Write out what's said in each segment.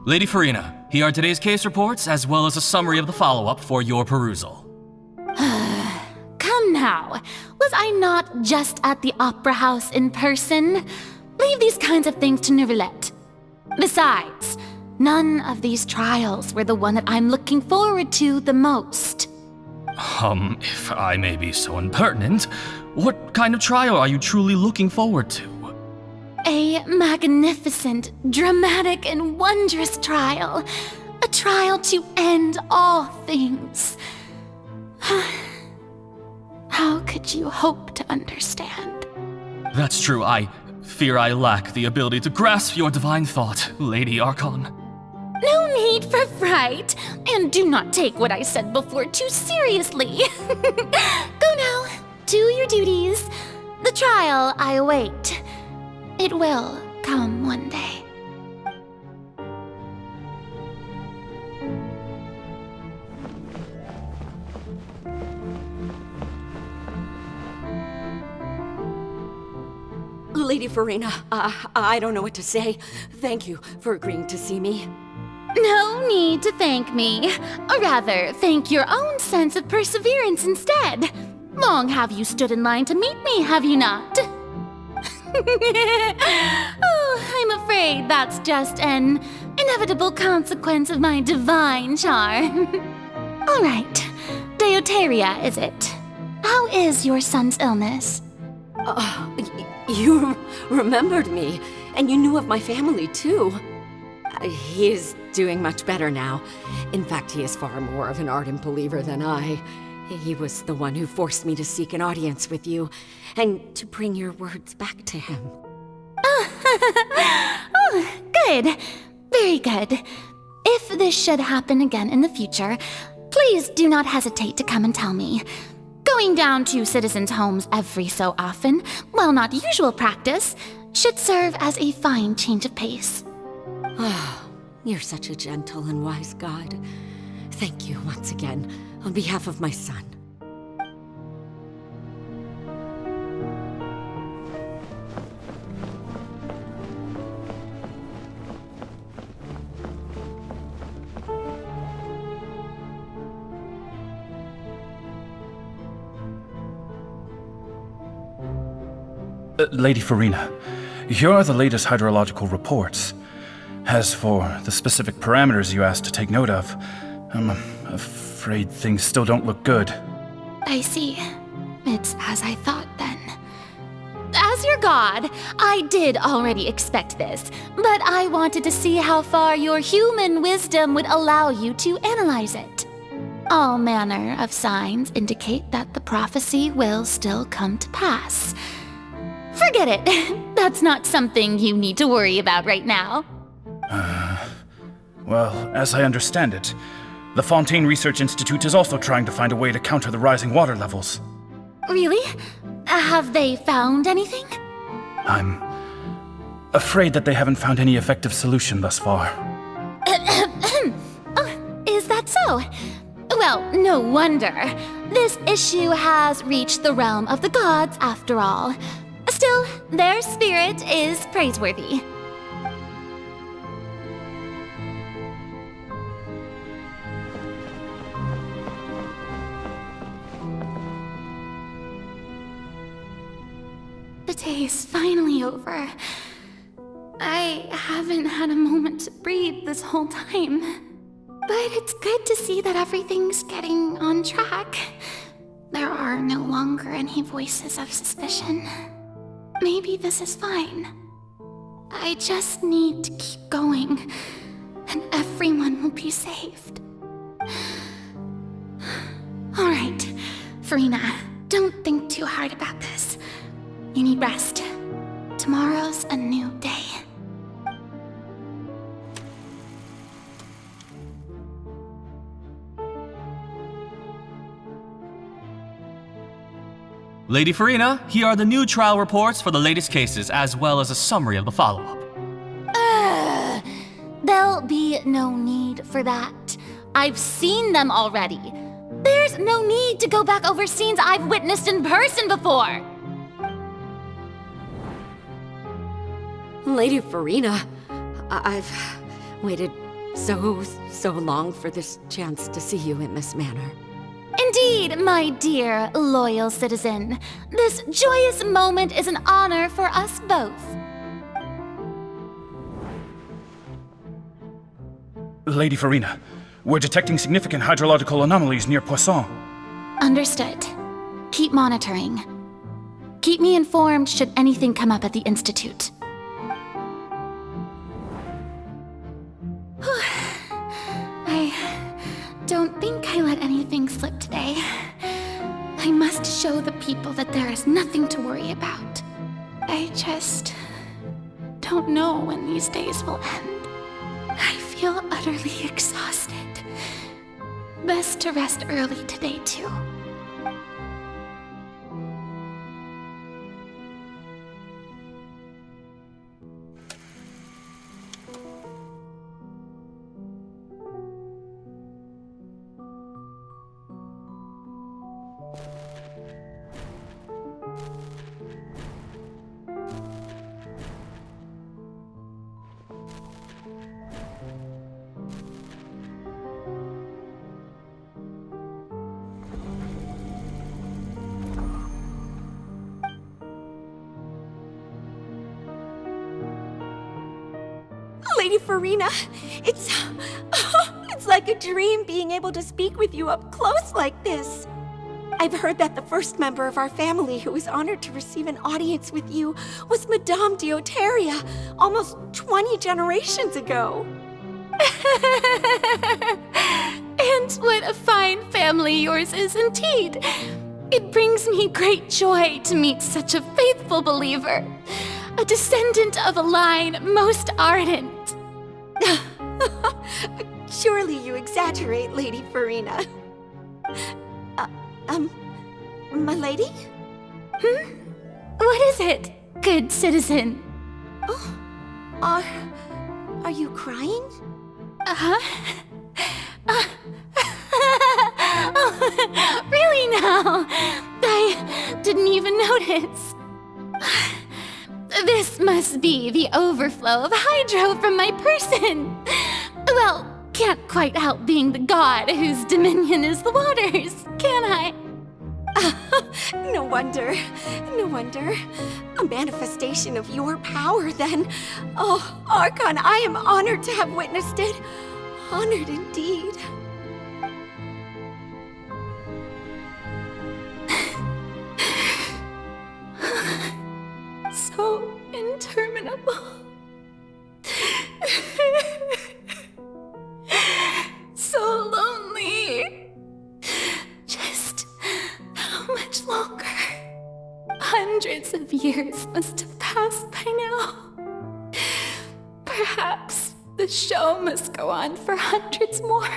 Lady Furina, here are today's case reports as well as a summary of the follow-up for your perusal. Come now. Was I not just at the opera house in person? Leave these kinds of things to Neuvillette. Besides, none of these trials were the one that I'm looking forward to the most. If I may be so impertinent, what kind of trial are you truly looking forward to? A magnificent, dramatic, and wondrous trial. A trial to end all things. How could you hope to understand? That's true. I fear I lack the ability to grasp your divine thought, Lady Archon. No need for fright, and do not take what I said before too seriously. Go now, do your duties. The trial I await. It will come one day. Lady Furina, I don't know what to say. Thank you for agreeing to see me. No need to thank me. Or rather, thank your own sense of perseverance instead. Long have you stood in line to meet me, have you not? Oh, I'm afraid that's just an inevitable consequence of my divine charm. All right, Deuteria, is it? How is your son's illness? You remembered me, and you knew of my family, too. He is doing much better now. In fact, he is far more of an ardent believer than I. He was the one who forced me to seek an audience with you, and to bring your words back to him. Oh, good. Very good. If this should happen again in the future, please do not hesitate to come and tell me. Going down to citizens' homes every so often, while not usual practice, should serve as a fine change of pace. Ah, you're such a gentle and wise God. Thank you once again, on behalf of my son. Lady Furina, here are the latest hydrological reports. As for the specific parameters you asked to take note of, I'm afraid things still don't look good. I see. It's as I thought then. As your god, I did already expect this, but I wanted to see how far your human wisdom would allow you to analyze it. All manner of signs indicate that the prophecy will still come to pass. Forget it. That's not something you need to worry about right now. Well, as I understand it, the Fontaine Research Institute is also trying to find a way to counter the rising water levels. Really? Have they found anything? I'm afraid that they haven't found any effective solution thus far. Oh, is that so? Well, no wonder. This issue has reached the realm of the gods after all. Still, their spirit is praiseworthy. The day is finally over. I haven't had a moment to breathe this whole time. But it's good to see that everything's getting on track. There are no longer any voices of suspicion. Maybe this is fine. I just need to keep going, and everyone will be saved. All right, Furina, don't think too hard about this. You need rest. Tomorrow's a new day. Lady Furina, here are the new trial reports for the latest cases as well as a summary of the follow-up. There'll be no need for that. I've seen them already. There's no need to go back over scenes I've witnessed in person before. Lady Furina, I've waited so long for this chance to see you in this manner. Indeed, my dear, loyal citizen. This joyous moment is an honor for us both. Lady Furina, we're detecting significant hydrological anomalies near Poisson. Understood. Keep monitoring. Keep me informed should anything come up at the Institute. I don't think I let anything slip today. I must show the people that there is nothing to worry about. I just don't know when these days will end. I feel utterly exhausted. Best to rest early today, too. Lady Furina, it's like a dream being able to speak with you up close like this. I've heard that the first member of our family who was honored to receive an audience with you was Madame Dioteria, almost 20 generations ago. And what a fine family yours is indeed. It brings me great joy to meet such a faithful believer, a descendant of a line most ardent. Surely you exaggerate, Lady Furina. My lady? What is it, good citizen? Are you crying? Really now? I didn't even notice. This must be the overflow of hydro from my person. Well, can't quite help being the god whose dominion is the waters, can I? No wonder. No wonder. A manifestation of your power, then. Oh, Archon, I am honored to have witnessed it. Honored indeed. So interminable. So lonely. Just how much longer? Hundreds of years must have passed by now. Perhaps the show must go on for hundreds more.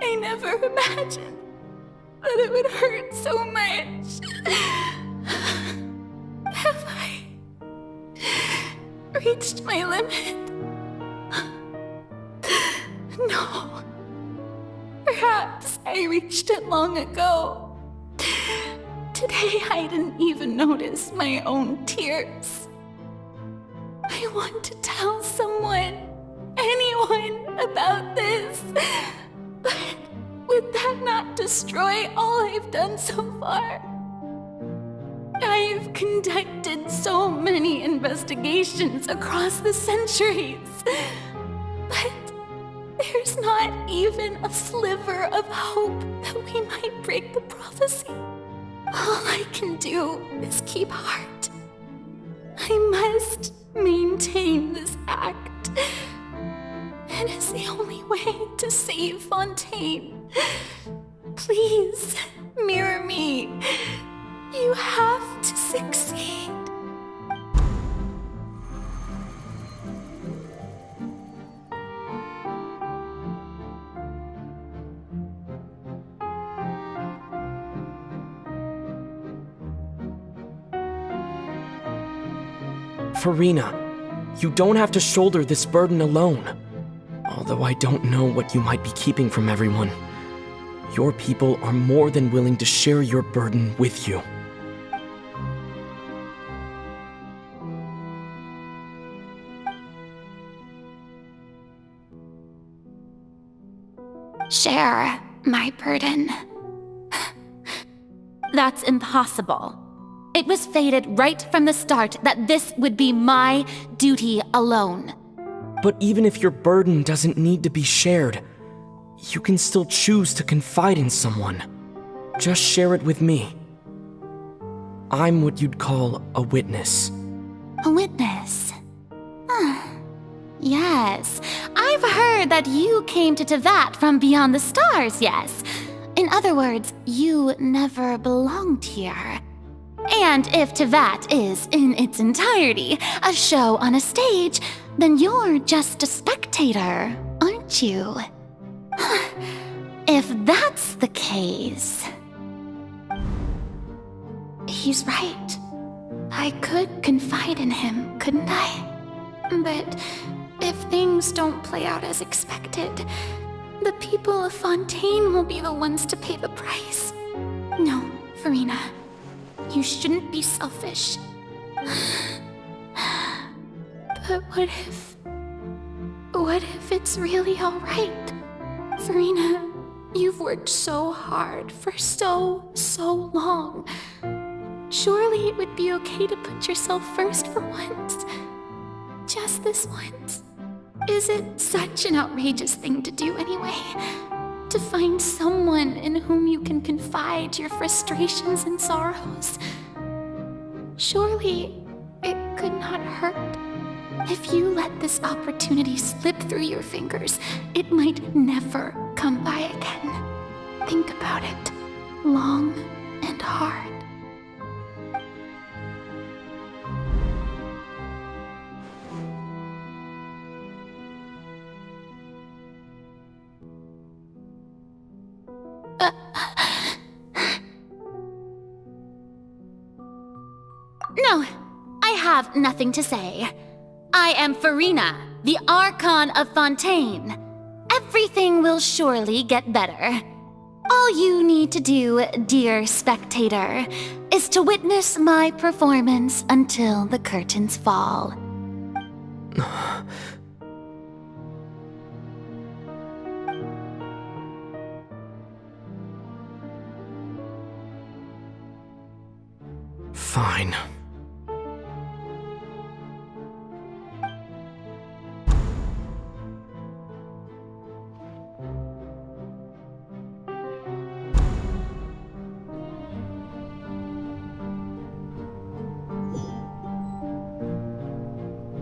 I never imagined that it would hurt so much. Have I reached my limit? No. Perhaps I reached it long ago. Today I didn't even notice my own tears. I want to tell someone, anyone, about this. But would that not destroy all I've done so far? I've conducted so many investigations across the centuries, but there's not even a sliver of hope that we might break the prophecy. All I can do is keep heart. I must maintain this act. It is the only way to save Fontaine. Please, mirror me. You have to succeed. Furina, you don't have to shoulder this burden alone. Although I don't know what you might be keeping from everyone, your people are more than willing to share your burden with you. share my burden. That's impossible. It was fated right from the start that this would be my duty alone. But even if your burden doesn't need to be shared, you can still choose to confide in someone. Just share it with me. I'm what you'd call a witness. A witness? Yes, I've heard that you came to Tivat from beyond the stars, yes. In other words, you never belonged here. And if Tivat is, in its entirety, a show on a stage, then you're just a spectator, aren't you? If that's the case... He's right. I could confide in him, couldn't I? But if things don't play out as expected, the people of Fontaine will be the ones to pay the price. No, Furina. You shouldn't be selfish. But what if it's really all right? Furina, you've worked so hard for so long. Surely it would be okay to put yourself first for once. Just this once. Is it such an outrageous thing to do anyway? To find someone in whom you can confide your frustrations and sorrows. Surely it could not hurt. If you let this opportunity slip through your fingers, it might never come by again. Think about it long and hard. No, I have nothing to say. I am Furina, the Archon of Fontaine. Everything will surely get better. All you need to do, dear spectator, is to witness my performance until the curtains fall. Fine.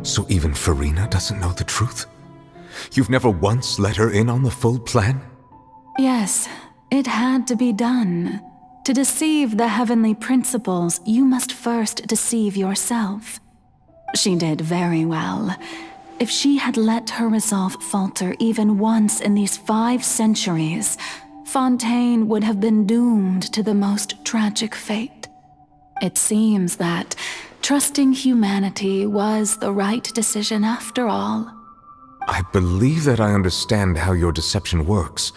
So even Furina doesn't know the truth? You've never once let her in on the full plan? Yes, it had to be done. To deceive the heavenly principles, you must first deceive yourself. She did very well. If she had let her resolve falter even once in these 5 centuries, Fontaine would have been doomed to the most tragic fate. It seems that trusting humanity was the right decision after all. I believe that I understand how your deception works,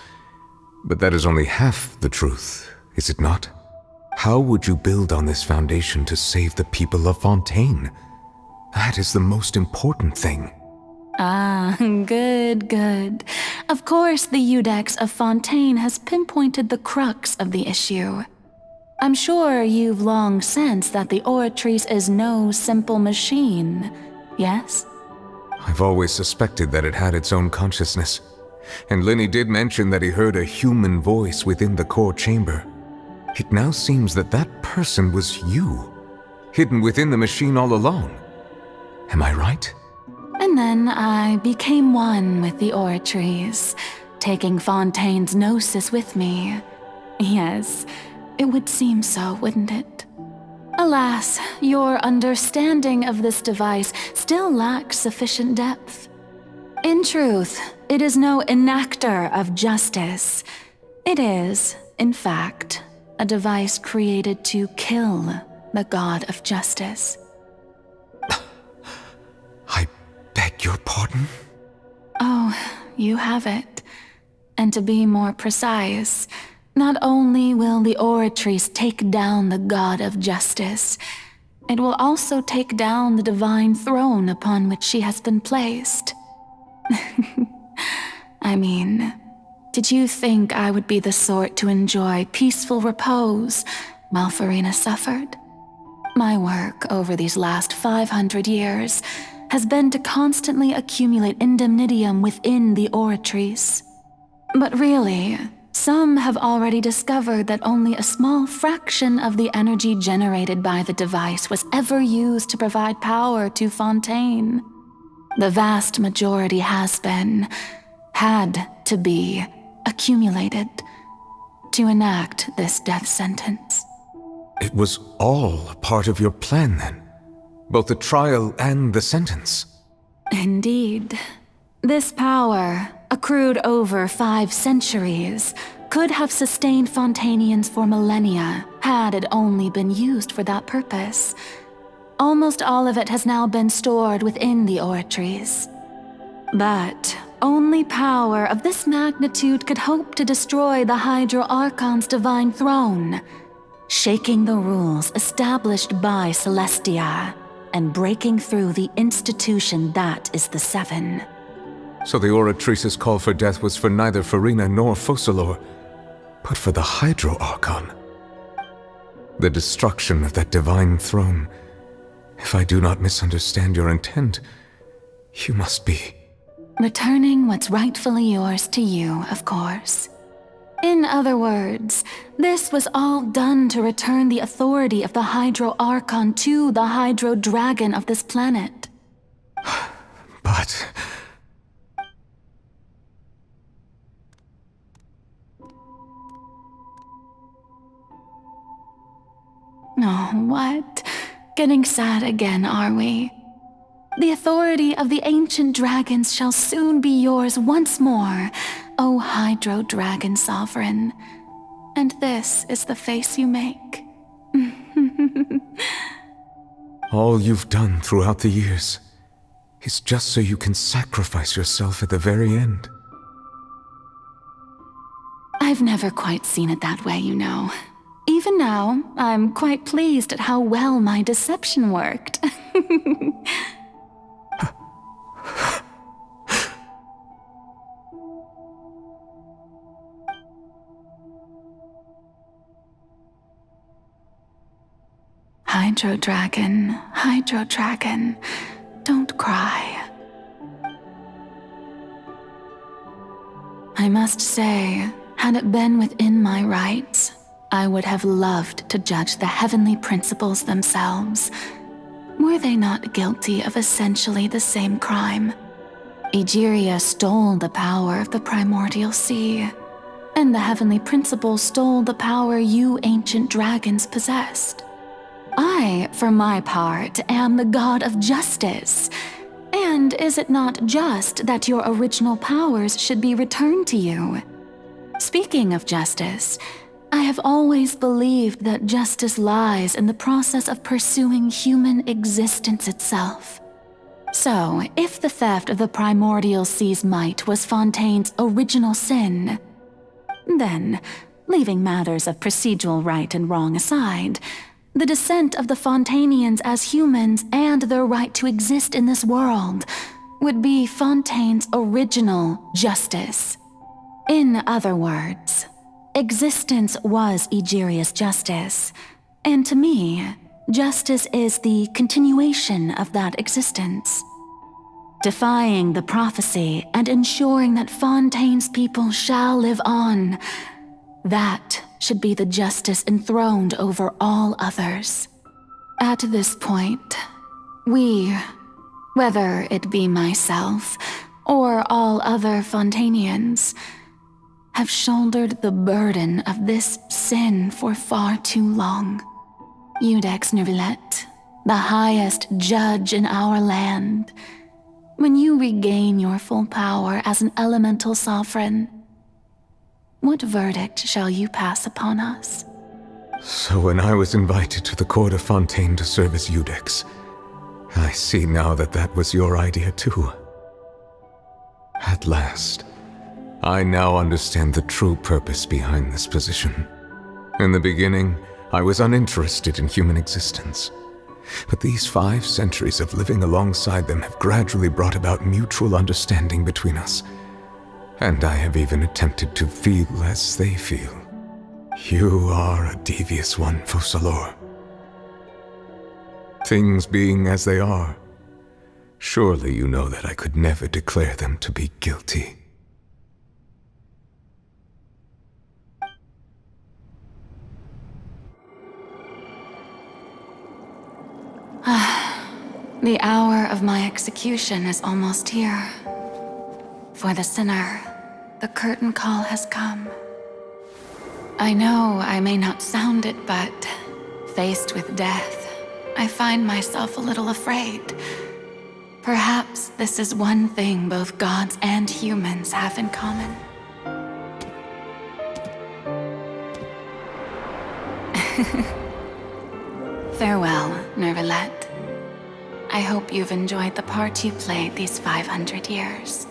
but that is only half the truth, is it not? How would you build on this foundation to save the people of Fontaine? That is the most important thing. Ah, good. Of course, the Iudex of Fontaine has pinpointed the crux of the issue. I'm sure you've long sensed that the Oratrice is no simple machine, yes? I've always suspected that it had its own consciousness, and Lenny did mention that he heard a human voice within the core chamber. It now seems that that person was you, hidden within the machine all along. Am I right? And then I became one with the Oratrice, taking Fontaine's gnosis with me. Yes, it would seem so, wouldn't it? Alas, your understanding of this device still lacks sufficient depth. In truth, it is no enactor of justice. It is, in fact, a device created to kill the god of justice. I beg your pardon? Oh, you have it. And to be more precise, not only will the Oratrice take down the god of justice, it will also take down the divine throne upon which she has been placed. I mean, Did you think I would be the sort to enjoy peaceful repose while Furina suffered? My work over these last 500 years has been to constantly accumulate indemnitium within the oratories. But really, some have already discovered that only a small fraction of the energy generated by the device was ever used to provide power to Fontaine. The vast majority had to be, accumulated to enact this death sentence. It was all a part of your plan then? Both the trial and the sentence? Indeed. This power, accrued over 5 centuries, could have sustained Fontainians for millennia had it only been used for that purpose. Almost all of it has now been stored within the oratories. But only power of this magnitude could hope to destroy the Hydro Archon's divine throne, shaking the rules established by Celestia and breaking through the institution that is the Seven. So the Oratrice's call for death was for neither Furina nor Focalor, but for the Hydro Archon. The destruction of that divine throne. If I do not misunderstand your intent, you must be... returning what's rightfully yours to you, of course. In other words, this was all done to return the authority of the Hydro Archon to the Hydro Dragon of this planet. But... Oh, what? Getting sad again, are we? The authority of the ancient dragons shall soon be yours once more, O Hydro Dragon Sovereign. And this is the face you make. all you've done throughout the years is just so you can sacrifice yourself at the very end. I've never quite seen it that way, you know. Even now, I'm quite pleased at how well my deception worked. Hydro Dragon, don't cry. I must say, had it been within my rights, I would have loved to judge the heavenly principles themselves. Were they not guilty of essentially the same crime? Egeria stole the power of the primordial sea, and the heavenly principles stole the power you ancient dragons possessed. I, for my part, am the god of justice. And is it not just that your original powers should be returned to you? Speaking of justice, I have always believed that justice lies in the process of pursuing human existence itself. So, if the theft of the primordial sea's might was Fontaine's original sin, then, leaving matters of procedural right and wrong aside, the descent of the Fontainians as humans and their right to exist in this world would be Fontaine's original justice. In other words, existence was Egeria's justice, and to me, justice is the continuation of that existence. Defying the prophecy and ensuring that Fontaine's people shall live on, that should be the justice enthroned over all others. At this point, we, whether it be myself or all other Fontainians, have shouldered the burden of this sin for far too long. Iudex Nervillet, the highest judge in our land, when you regain your full power as an elemental sovereign, what verdict shall you pass upon us? So when I was invited to the court of Fontaine to serve as Iudex, I see now that that was your idea too. At last, I now understand the true purpose behind this position. In the beginning, I was uninterested in human existence. But these 5 centuries of living alongside them have gradually brought about mutual understanding between us. And I have even attempted to feel as they feel. You are a devious one, Focalor. Things being as they are, surely you know that I could never declare them to be guilty. The hour of my execution is almost here. For the sinner, the curtain call has come. I know I may not sound it, but faced with death, I find myself a little afraid. Perhaps this is one thing both gods and humans have in common. Farewell, Nervalette. I hope you've enjoyed the part you played these 500 years.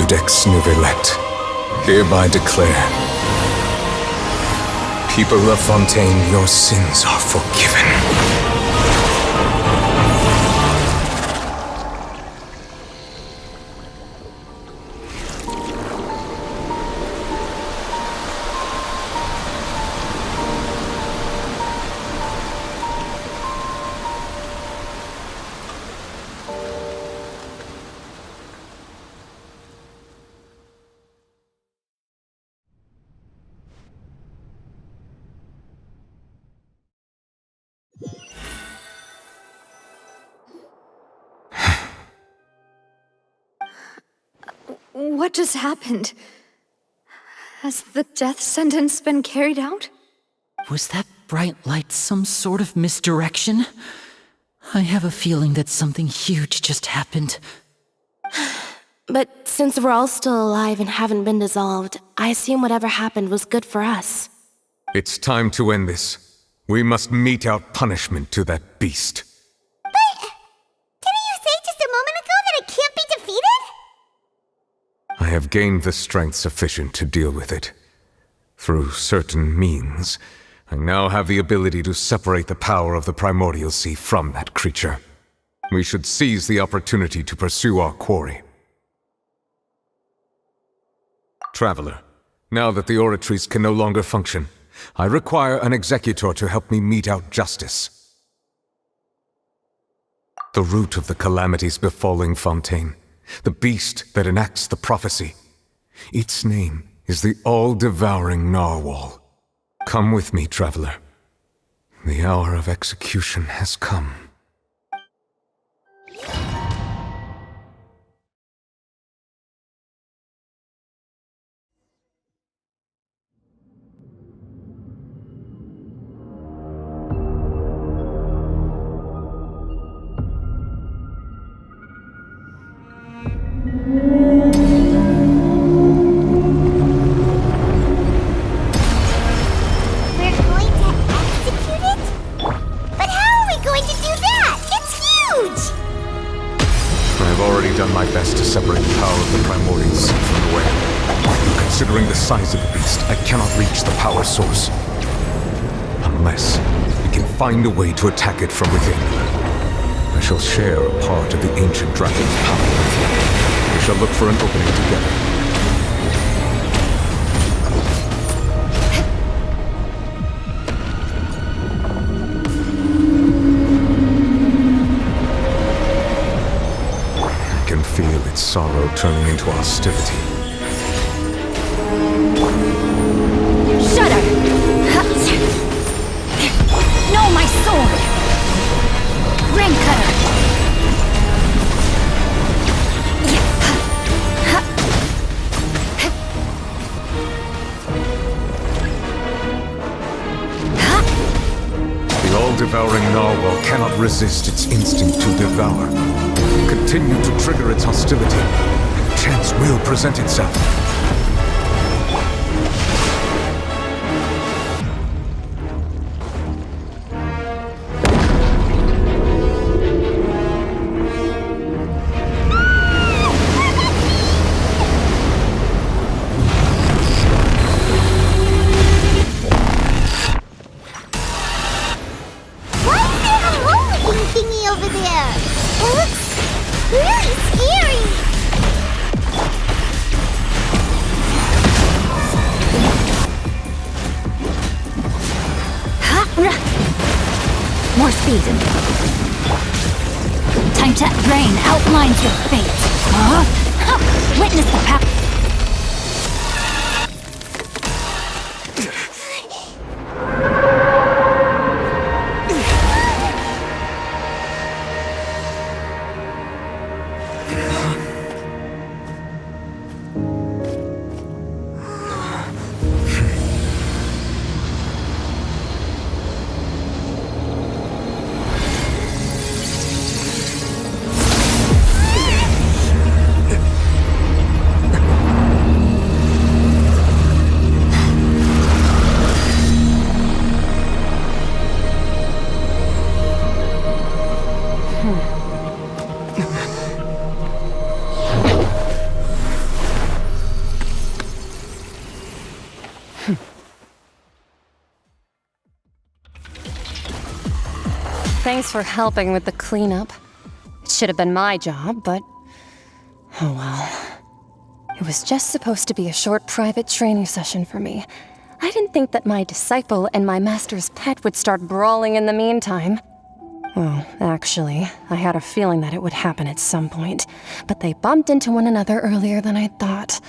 Judex Nervalette, hereby declare, people of Fontaine, your sins are forgiven. What just happened? Has the death sentence been carried out? Was that bright light some sort of misdirection? I have a feeling that something huge just happened. But since we're all still alive and haven't been dissolved, I assume whatever happened was good for us. It's time to end this. We must mete out punishment to that beast. But didn't you say just a moment ago that it can't be defeated? I have gained the strength sufficient to deal with it. Through certain means, I now have the ability to separate the power of the primordial sea from that creature. We should seize the opportunity to pursue our quarry. Traveler, now that the oratories can no longer function, I require an executor to help me mete out justice. The root of the calamities befalling Fontaine, the beast that enacts the prophecy, its name is the all-devouring narwhal. Come with me, traveler. The hour of execution has come. best to separate the power of the primordial sea from the whale. Considering the size of the beast, I cannot reach the power source. Unless we can find a way to attack it from within. I shall share a part of the ancient dragon's power with you. We shall look for an opening together. I can feel its sorrow turning into hostility. Shudder! No, my sword! Ring cutter! The all-devouring narwhal cannot resist its instinct to devour. Continue to trigger its hostility, and a chance will present itself. More speed. Time to rain outlines your fate. Witness the power. Thanks for helping with the cleanup. It should have been my job, but... oh well. It was just supposed to be a short private training session for me. I didn't think that my disciple and my master's pet would start brawling in the meantime. Well, actually, I had a feeling that it would happen at some point, but they bumped into one another earlier than I thought.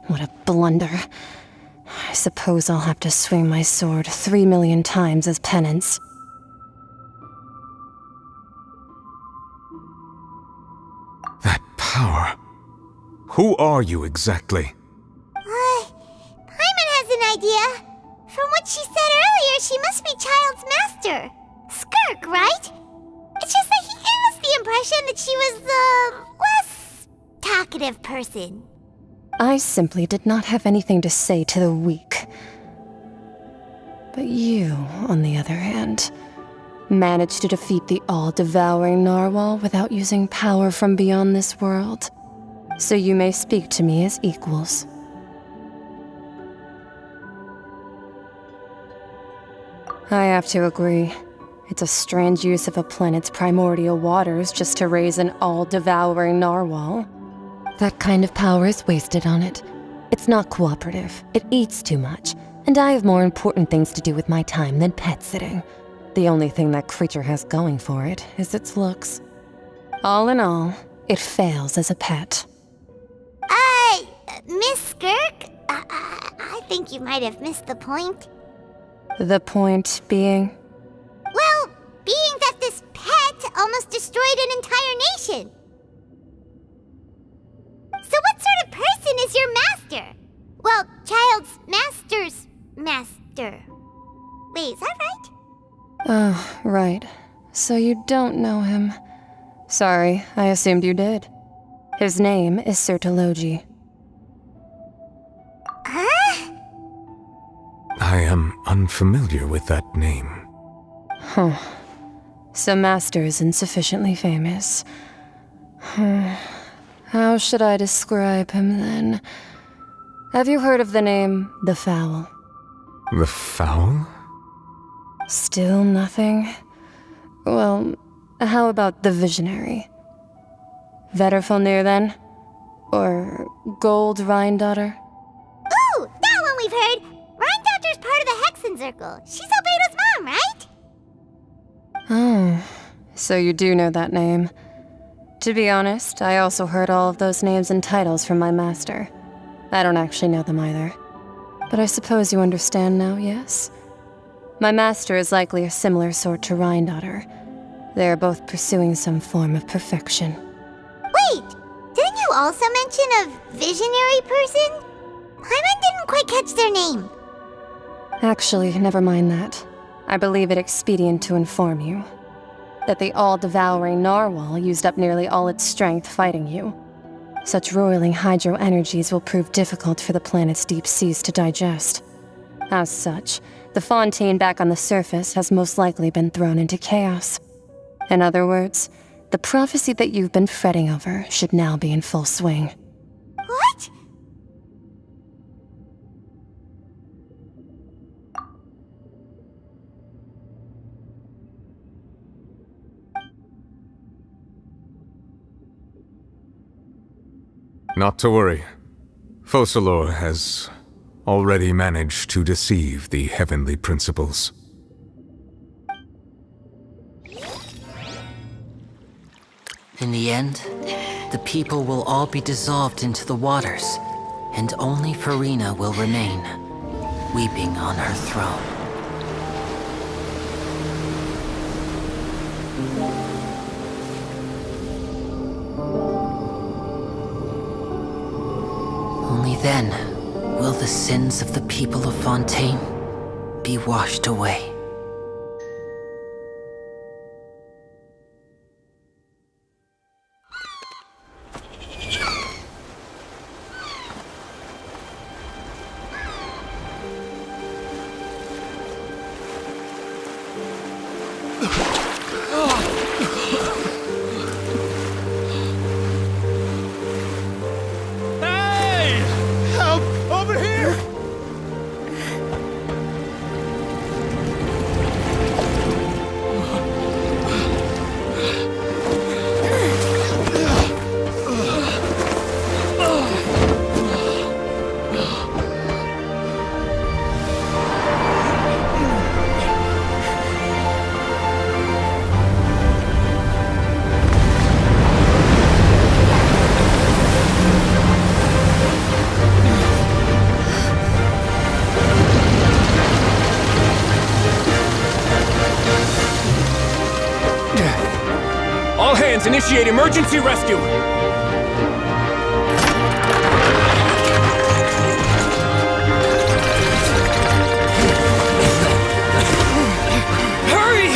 What a blunder. I suppose I'll have to swing my sword 3 million times as penance. That power. Who are you exactly? Paimon has an idea. From what she said earlier, she must be Child's master. Skirk, right? It's just that he gave us the impression that she was the less talkative person. I simply did not have anything to say to the weak. But you, on the other hand, managed to defeat the all-devouring narwhal without using power from beyond this world. So you may speak to me as equals. I have to agree. It's a strange use of a planet's primordial waters just to raise an all-devouring narwhal. That kind of power is wasted on it. It's not cooperative. It eats too much. And I have more important things to do with my time than pet sitting. The only thing that creature has going for it is its looks. All in all, it fails as a pet. Miss Skirk? I think you might have missed the point. The point being? Well, being that this pet almost destroyed an entire nation. So what sort of person is your master? Well, Child's master's master. Wait, is that right? Oh, right. So you don't know him. Sorry, I assumed you did. His name is Sertologi. Huh? I am unfamiliar with that name. Huh. So Master isn't sufficiently famous. How should I describe him then? Have you heard of the name the Fowl? The Fowl? Still nothing? Well, how about the Visionary? Vetterfalnir then? Or Gold Rhindaughter? Ooh, that one we've heard! Rhindaughter's part of the Hexen Circle. She's Albedo's mom, right? Oh, so you do know that name. To be honest, I also heard all of those names and titles from my master. I don't actually know them either. But I suppose you understand now, yes? My master is likely a similar sort to Rhindaughter. They are both pursuing some form of perfection. Wait! Didn't you also mention a visionary person? Paimon didn't quite catch their name. Actually, never mind that. I believe it expedient to inform you that the all-devouring narwhal used up nearly all its strength fighting you. Such roiling hydro energies will prove difficult for the planet's deep seas to digest. As such, the Fontaine back on the surface has most likely been thrown into chaos. In other words, the prophecy that you've been fretting over should now be in full swing. What? Not to worry. Focalor has already managed to deceive the heavenly principles. In the end, the people will all be dissolved into the waters, and only Furina will remain, weeping on her throne. Only then will the sins of the people of Fontaine be washed away. All hands, initiate emergency rescue! Hurry!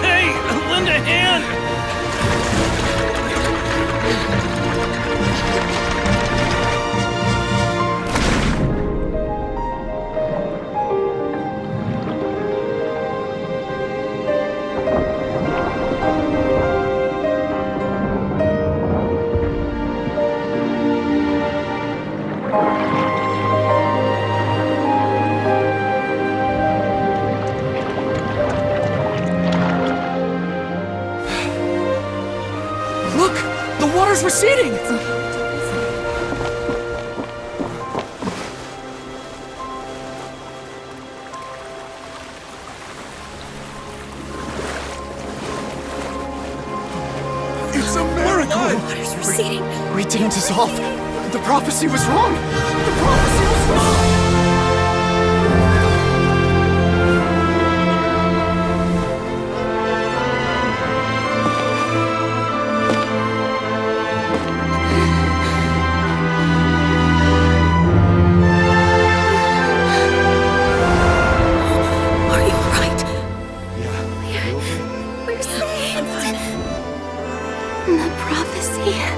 Hey, lend a hand! Look! The water's receding! It's a miracle! The water's receding. We didn't dissolve. The prophecy was wrong! The prophecy was wrong! The prophecy was wrong.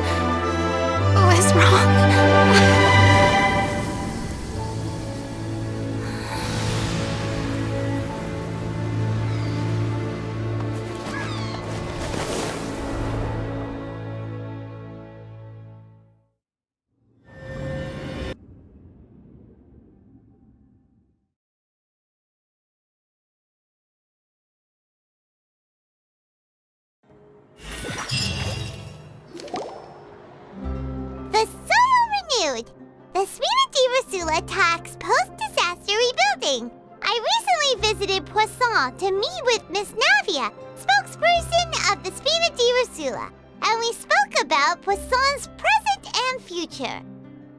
The dimaafkan talks post-disaster rebuilding. I recently visited Poisson to meet with Miss Navia, spokesperson of the dimaafkan, and we spoke about Poisson's present and future.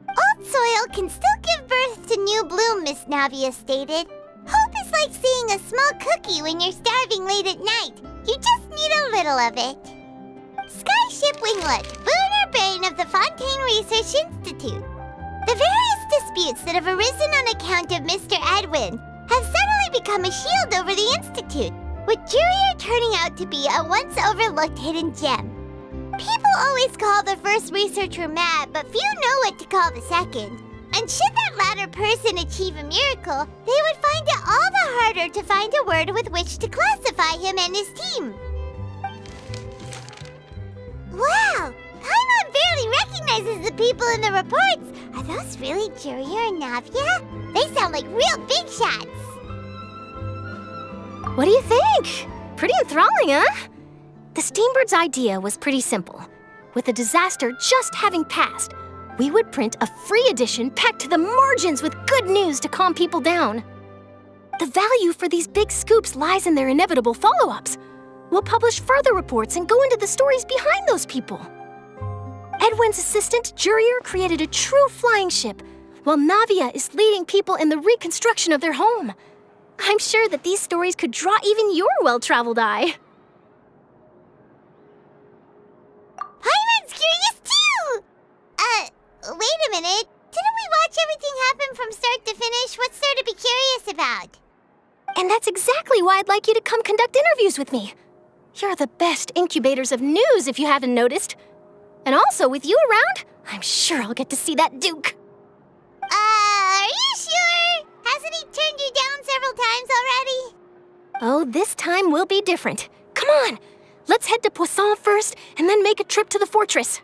Old soil can still give birth to new bloom, Miss Navia stated. Hope is like seeing a small cookie when you're starving late at night. You just need a little of it. Skyship Winglet, lunar brain of the Fontaine Research Institute. The various disputes that have arisen on account of Mr. Edwin have suddenly become a shield over the Institute, with Jurier turning out to be a once overlooked hidden gem. People always call the first researcher mad, but few know what to call the second. And should that latter person achieve a miracle, they would find it all the harder to find a word with which to classify him and his team. Wow! Paimon barely recognizes the people in the reports. Are those really Jurier and Navia? They sound like real big shots. What do you think? Pretty enthralling, huh? The Steambird's idea was pretty simple. With the disaster just having passed, we would print a free edition packed to the margins with good news to calm people down. The value for these big scoops lies in their inevitable follow-ups. We'll publish further reports and go into the stories behind those people. Edwin's assistant, Jurier, created a true flying ship, while Navia is leading people in the reconstruction of their home. I'm sure that these stories could draw even your well-traveled eye. Paimon's curious too! Wait a minute. Didn't we watch everything happen from start to finish? What's there to be curious about? And that's exactly why I'd like you to come conduct interviews with me. You're the best incubators of news, if you haven't noticed. And also, with you around, I'm sure I'll get to see that Duke. Are you sure? Hasn't he turned you down several times already? Oh, this time will be different. Come on, let's head to Poisson first, and then make a trip to the fortress.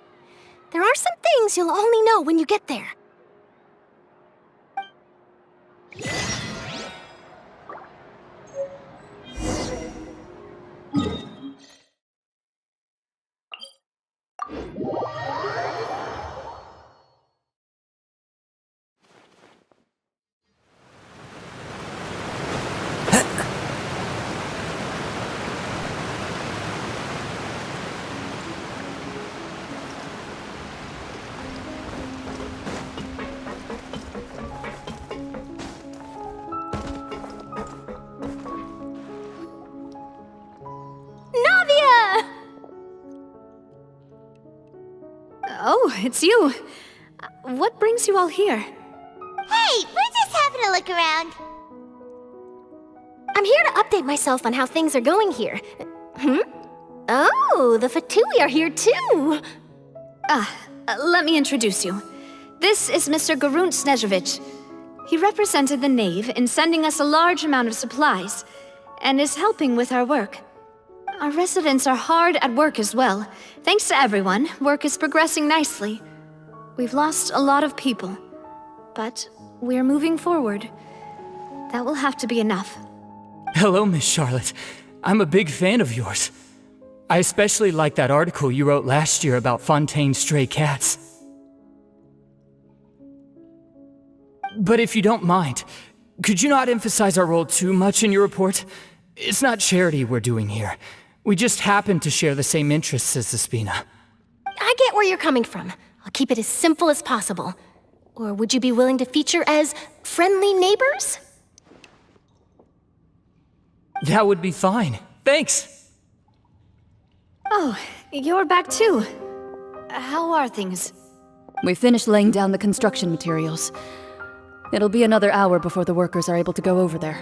There are some things you'll only know when you get there. Oh, it's you. What brings you all here? Hey, we're just having a look around. I'm here to update myself on how things are going here. Oh, the Fatui are here too. Let me introduce you. This is Mr. Garunt Snežević. He represented the Knave in sending us a large amount of supplies, and is helping with our work. Our residents are hard at work as well. Thanks to everyone, work is progressing nicely. We've lost a lot of people, but we're moving forward. That will have to be enough. Hello, Miss Charlotte. I'm a big fan of yours. I especially like that article you wrote last year about Fontaine's stray cats. But if you don't mind, could you not emphasize our role too much in your report? It's not charity we're doing here. We just happen to share the same interests as the Spina. I get where you're coming from. I'll keep it as simple as possible. Or would you be willing to feature as friendly neighbors? That would be fine. Thanks! Oh, you're back too. How are things? We finished laying down the construction materials. It'll be another hour before the workers are able to go over there.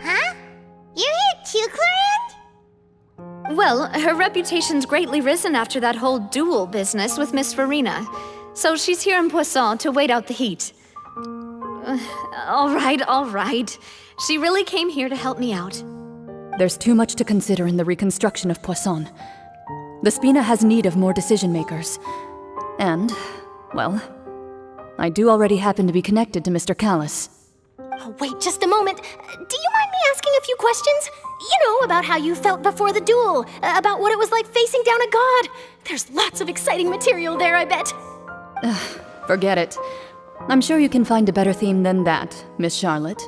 Huh? You're here too, Clorant? Well, her reputation's greatly risen after that whole duel business with Miss Furina, so she's here in Poisson to wait out the heat. All right. She really came here to help me out. There's too much to consider in the reconstruction of Poisson. The Spina has need of more decision-makers. And, well, I do already happen to be connected to Mr. Callis. Oh, wait just a moment. Do you mind me asking a few questions? You know, about how you felt before the duel, about what it was like facing down a god. There's lots of exciting material there, I bet. Forget it. I'm sure you can find a better theme than that, Miss Charlotte.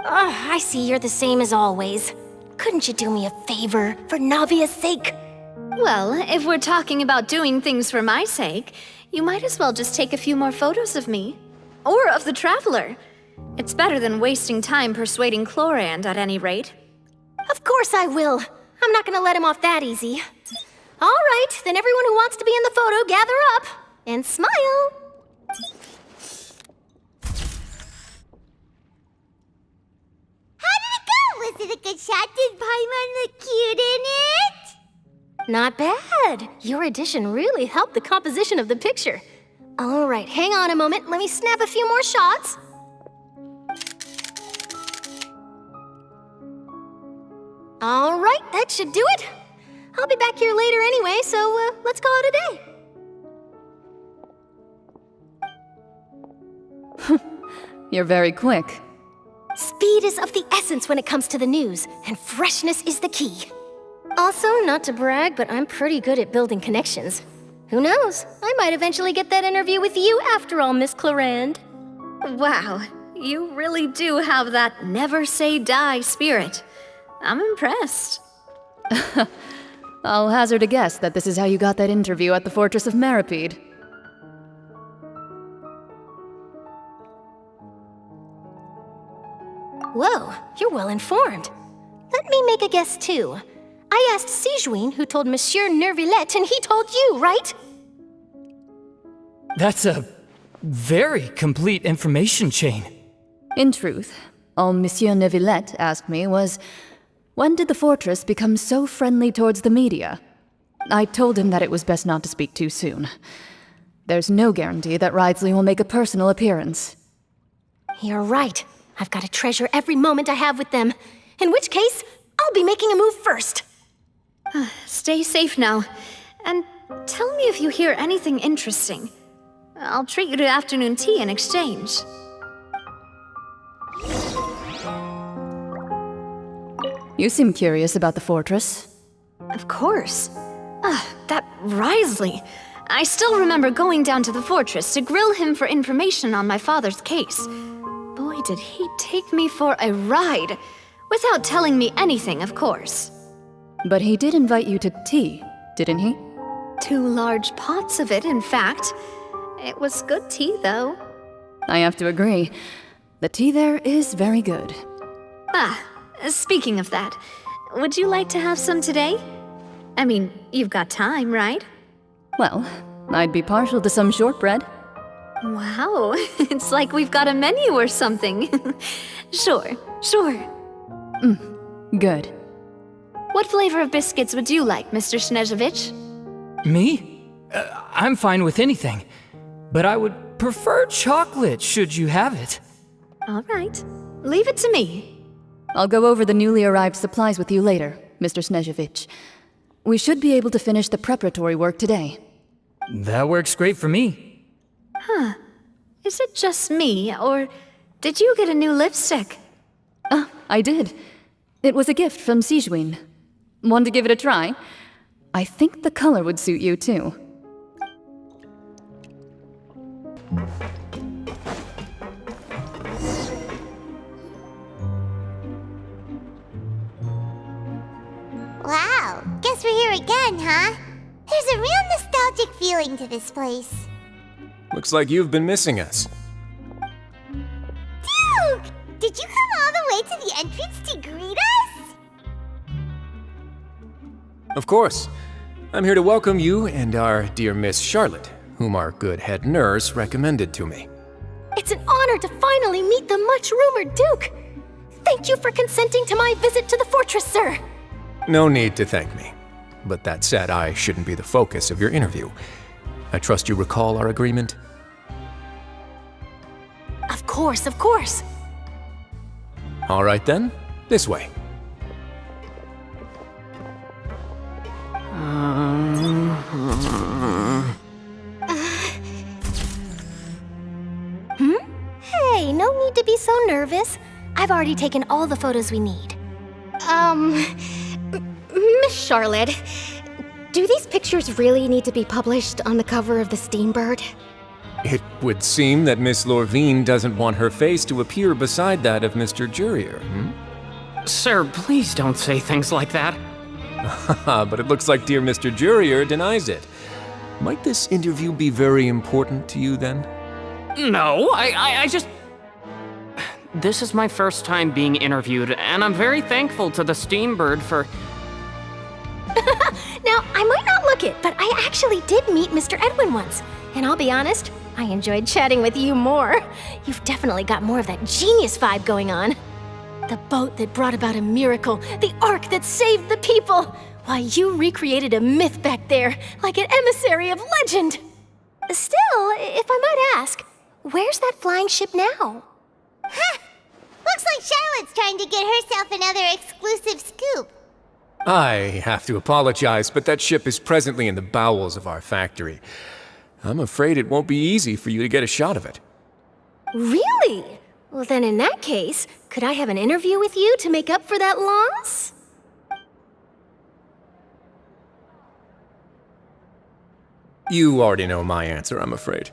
I see you're the same as always. Couldn't you do me a favor, for Navia's sake? Well, if we're talking about doing things for my sake, you might as well just take a few more photos of me. Or of the Traveler. It's better than wasting time persuading Chlorand at any rate. Of course I will. I'm not gonna let him off that easy. All right, then everyone who wants to be in the photo, gather up. And smile. How did it go? Was it a good shot? Did Paimon look cute in it? Not bad. Your addition really helped the composition of the picture. All right, hang on a moment. Let me snap a few more shots. All right, that should do it. I'll be back here later anyway, so let's call it a day. You're very quick. Speed is of the essence when it comes to the news, and freshness is the key. Also, not to brag, but I'm pretty good at building connections. Who knows? I might eventually get that interview with you after all, Miss Chlorand. Wow, you really do have that never say die spirit. I'm impressed. I'll hazard a guess that this is how you got that interview at the Fortress of Meripede. Whoa, you're well informed. Let me make a guess too. I asked Sijuin, who told Monsieur Nervillet, and he told you, right? That's a very complete information chain. In truth, all Monsieur Nervillet asked me was, when did the fortress become so friendly towards the media? I told him that it was best not to speak too soon. There's no guarantee that Ridsley will make a personal appearance. You're right. I've got to treasure every moment I have with them. In which case, I'll be making a move first. Stay safe now. And tell me if you hear anything interesting. I'll treat you to afternoon tea in exchange. You seem curious about the fortress. Of course. That Ridsley. I still remember going down to the fortress to grill him for information on my father's case. Boy, did he take me for a ride. Without telling me anything, of course. But he did invite you to tea, didn't he? 2 large pots of it, in fact. It was good tea, though. I have to agree. The tea there is very good. Speaking of that, would you like to have some today? I mean, you've got time, right? Well, I'd be partial to some shortbread. Wow, it's like we've got a menu or something. Sure. Good. What flavor of biscuits would you like, Mr. Snezhovich? Me? I'm fine with anything. But I would prefer chocolate, should you have it. All right. Leave it to me. I'll go over the newly arrived supplies with you later, Mr. Snezhovich. We should be able to finish the preparatory work today. That works great for me. Is it just me, or did you get a new lipstick? I did. It was a gift from Sijuin. Want to give it a try? I think the color would suit you, too. Wow, guess we're here again, huh? There's a real nostalgic feeling to this place. Looks like you've been missing us. Duke! Did you come all the way to the entrance to greet us? Of course. I'm here to welcome you and our dear Miss Charlotte, whom our good head nurse recommended to me. It's an honor to finally meet the much-rumored Duke. Thank you for consenting to my visit to the fortress, sir. No need to thank me. But that said, I shouldn't be the focus of your interview. I trust you recall our agreement? Of course. All right then, this way. Hey, no need to be so nervous. I've already taken all the photos we need. Miss Charlotte, do these pictures really need to be published on the cover of the Steambird? It would seem that Miss Lorvine doesn't want her face to appear beside that of Mr. Jurier, Sir, please don't say things like that. But it looks like dear Mr. Jurier denies it. Might this interview be very important to you then? No, I just... This is my first time being interviewed, and I'm very thankful to the Steambird for... Now, I might not look it, but I actually did meet Mr. Edwin once. And I'll be honest, I enjoyed chatting with you more. You've definitely got more of that genius vibe going on. The boat that brought about a miracle, the ark that saved the people. Why, you recreated a myth back there, like an emissary of legend. Still, if I might ask, where's that flying ship now? Huh! Looks like Charlotte's trying to get herself another exclusive scoop. I have to apologize, but that ship is presently in the bowels of our factory. I'm afraid it won't be easy for you to get a shot of it. Really? Well, then in that case, could I have an interview with you to make up for that loss? You already know my answer, I'm afraid.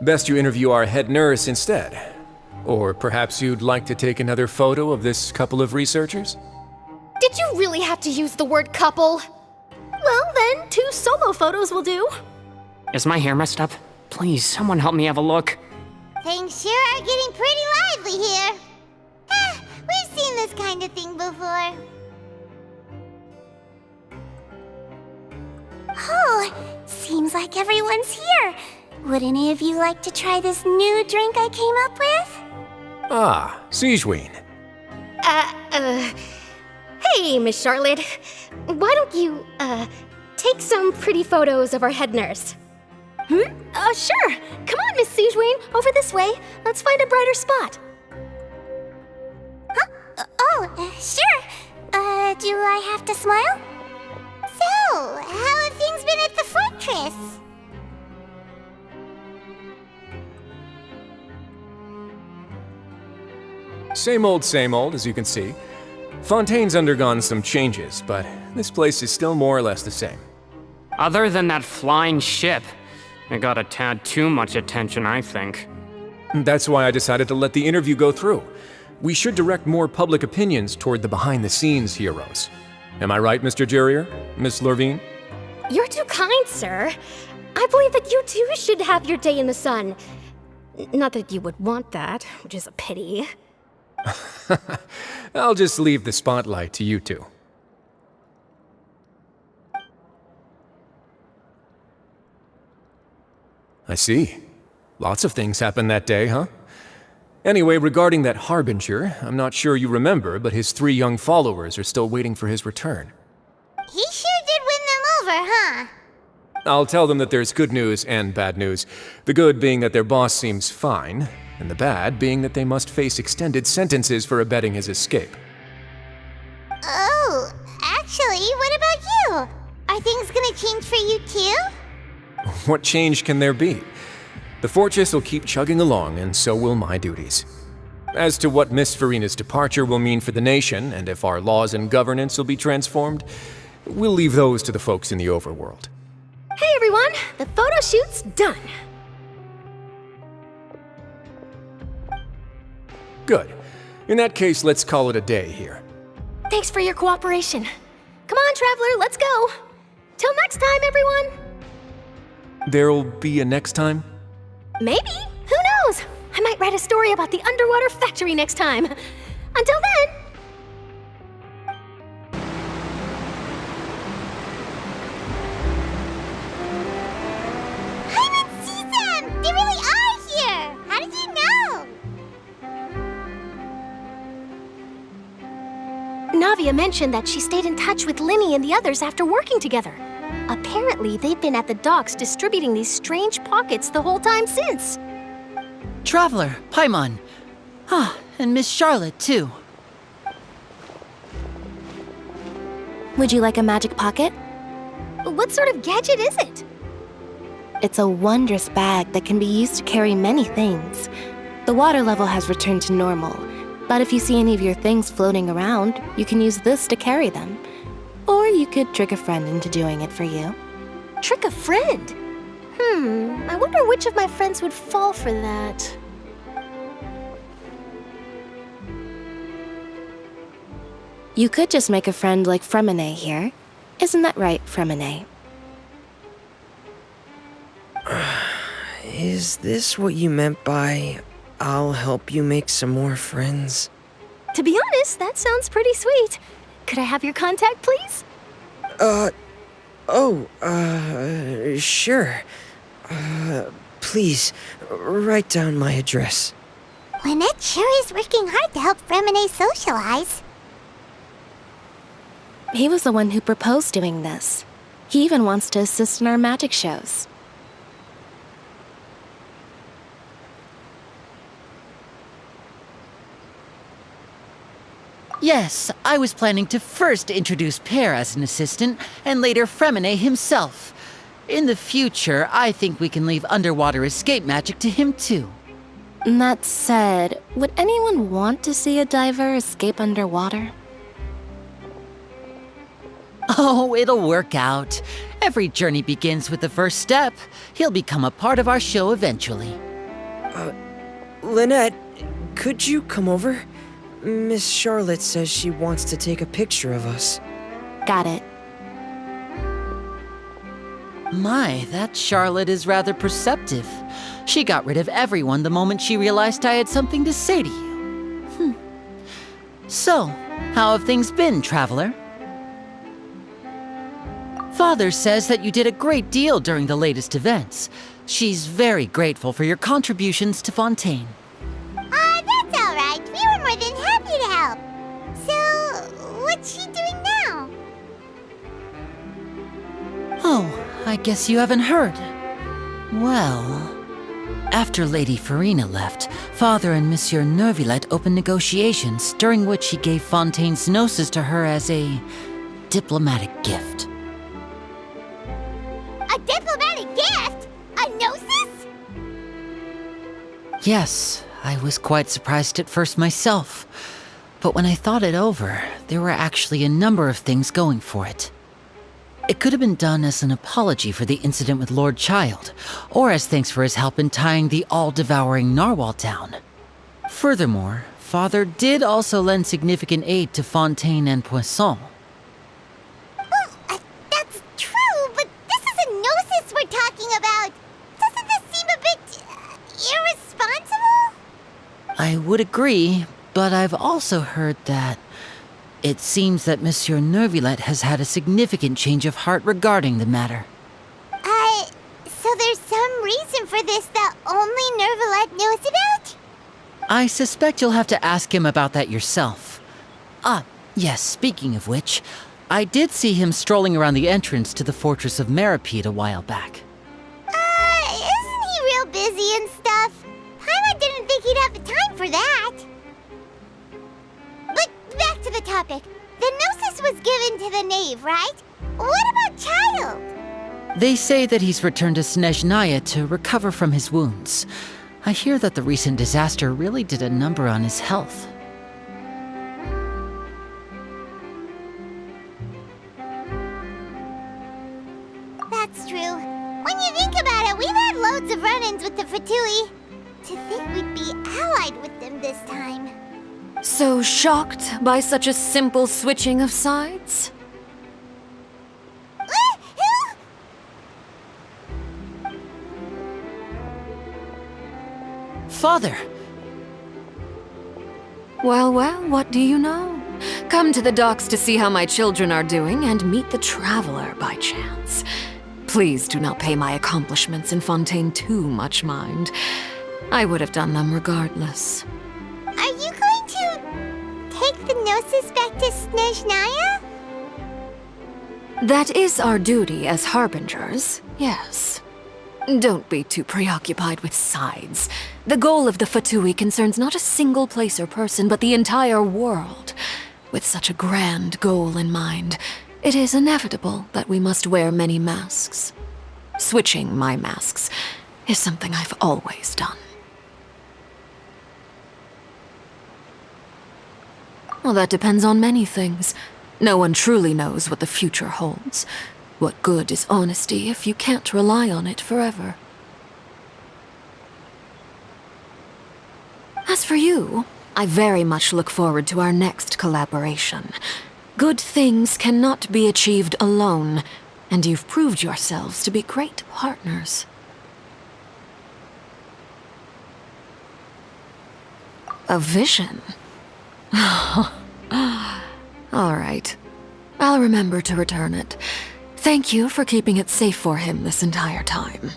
Best you interview our head nurse instead. Or perhaps you'd like to take another photo of this couple of researchers? Did you really have to use the word couple? Well, then, 2 solo photos will do. Is my hair messed up? Please, someone help me have a look. Things sure are getting pretty lively here. We've seen this kind of thing before. Oh, seems like everyone's here. Would any of you like to try this new drink I came up with? Ah, Siegeween. Hey, Miss Charlotte. Why don't you, take some pretty photos of our head nurse? Sure. Come on, Miss Siegeween, over this way. Let's find a brighter spot. Huh? Sure. Do I have to smile? So, how have things been at the fortress? Same old, as you can see. Fontaine's undergone some changes, but this place is still more or less the same. Other than that flying ship, it got a tad too much attention, I think. That's why I decided to let the interview go through. We should direct more public opinions toward the behind-the-scenes heroes. Am I right, Mr. Jurier? Miss Lorvine? You're too kind, sir. I believe that you too should have your day in the sun. Not that you would want that, which is a pity. I'll just leave the spotlight to you two. I see. Lots of things happened that day, huh? Anyway, regarding that Harbinger, I'm not sure you remember, but his 3 young followers are still waiting for his return. He sure did win them over, huh? I'll tell them that there's good news and bad news. The good being that their boss seems fine, and the bad being that they must face extended sentences for abetting his escape. Oh, actually, what about you? Are things gonna change for you too? What change can there be? The fortress will keep chugging along, and so will my duties. As to what Miss Furina's departure will mean for the nation, and if our laws and governance will be transformed, we'll leave those to the folks in the overworld. Hey everyone, the photo shoot's done. Good. In that case, let's call it a day here. Thanks for your cooperation. Come on, Traveler, let's go. Till next time, everyone. There'll be a next time? Maybe. Who knows? I might write a story about the underwater factory next time. Until then. I didn't see them! They really are here! How did you know? Navia mentioned that she stayed in touch with Linny and the others after working together. Apparently, they've been at the docks distributing these strange pockets the whole time since. Traveler, Paimon. And Miss Charlotte, too. Would you like a magic pocket? What sort of gadget is it? It's a wondrous bag that can be used to carry many things. The water level has returned to normal, but if you see any of your things floating around, you can use this to carry them. Or you could trick a friend into doing it for you. Trick a friend? I wonder which of my friends would fall for that. You could just make a friend like Fremine here. Isn't that right, Fremine? Is this what you meant by, I'll help you make some more friends? To be honest, that sounds pretty sweet. Could I have your contact, please? Sure. Please, write down my address. Lynette sure is working hard to help Fremine socialize. He was the one who proposed doing this. He even wants to assist in our magic shows. Yes, I was planning to first introduce Pear as an assistant, and later Fremine himself. In the future, I think we can leave underwater escape magic to him too. That said, would anyone want to see a diver escape underwater? Oh, it'll work out. Every journey begins with the first step. He'll become a part of our show eventually. Lynette, could you come over? Miss Charlotte says she wants to take a picture of us. Got it. My, that Charlotte is rather perceptive. She got rid of everyone the moment she realized I had something to say to you. So, how have things been, Traveler? Father says that you did a great deal during the latest events. She's very grateful for your contributions to Fontaine. That's all right. We were more than happy to help. So, what's she doing now? Oh, I guess you haven't heard. Well, after Lady Furina left, Father and Monsieur Neuvillette opened negotiations, during which he gave Fontaine's gnosis to her as a diplomatic gift. A diplomatic gift? A gnosis? Yes, I was quite surprised at first myself. But when I thought it over, there were actually a number of things going for it. It could have been done as an apology for the incident with Lord Child, or as thanks for his help in tying the all-devouring narwhal down. Furthermore, Father did also lend significant aid to Fontaine and Poisson. Well, that's true, but this is a gnosis we're talking about. Doesn't this seem a bit irresponsible? I would agree, but I've also heard that it seems that Monsieur Neuvillette has had a significant change of heart regarding the matter. So there's some reason for this that only Neuvillette knows about? I suspect you'll have to ask him about that yourself. Yes, speaking of which, I did see him strolling around the entrance to the Fortress of Meripede a while back. Isn't he real busy and stuff? Paimon didn't think he'd have the time for that. But back to the topic. The gnosis was given to the knave, right? What about Child? They say that he's returned to Snezhnaya to recover from his wounds. I hear that the recent disaster really did a number on his health. That's true. When you think about it, we've had loads of run-ins with the Fatui. To think we'd be allied with them this time. So shocked by such a simple switching of sides? Father! Well, what do you know? Come to the docks to see how my children are doing and meet the Traveler by chance. Please do not pay my accomplishments in Fontaine too much mind. I would have done them regardless. Are you going to take the gnosis back to Snezhnaya? That is our duty as harbingers, yes. Don't be too preoccupied with sides. The goal of the Fatui concerns not a single place or person, but the entire world. With such a grand goal in mind, it is inevitable that we must wear many masks. Switching my masks is something I've always done. Well, that depends on many things. No one truly knows what the future holds. What good is honesty if you can't rely on it forever? As for you, I very much look forward to our next collaboration. Good things cannot be achieved alone, and you've proved yourselves to be great partners. A vision? All right. I'll remember to return it. Thank you for keeping it safe for him this entire time.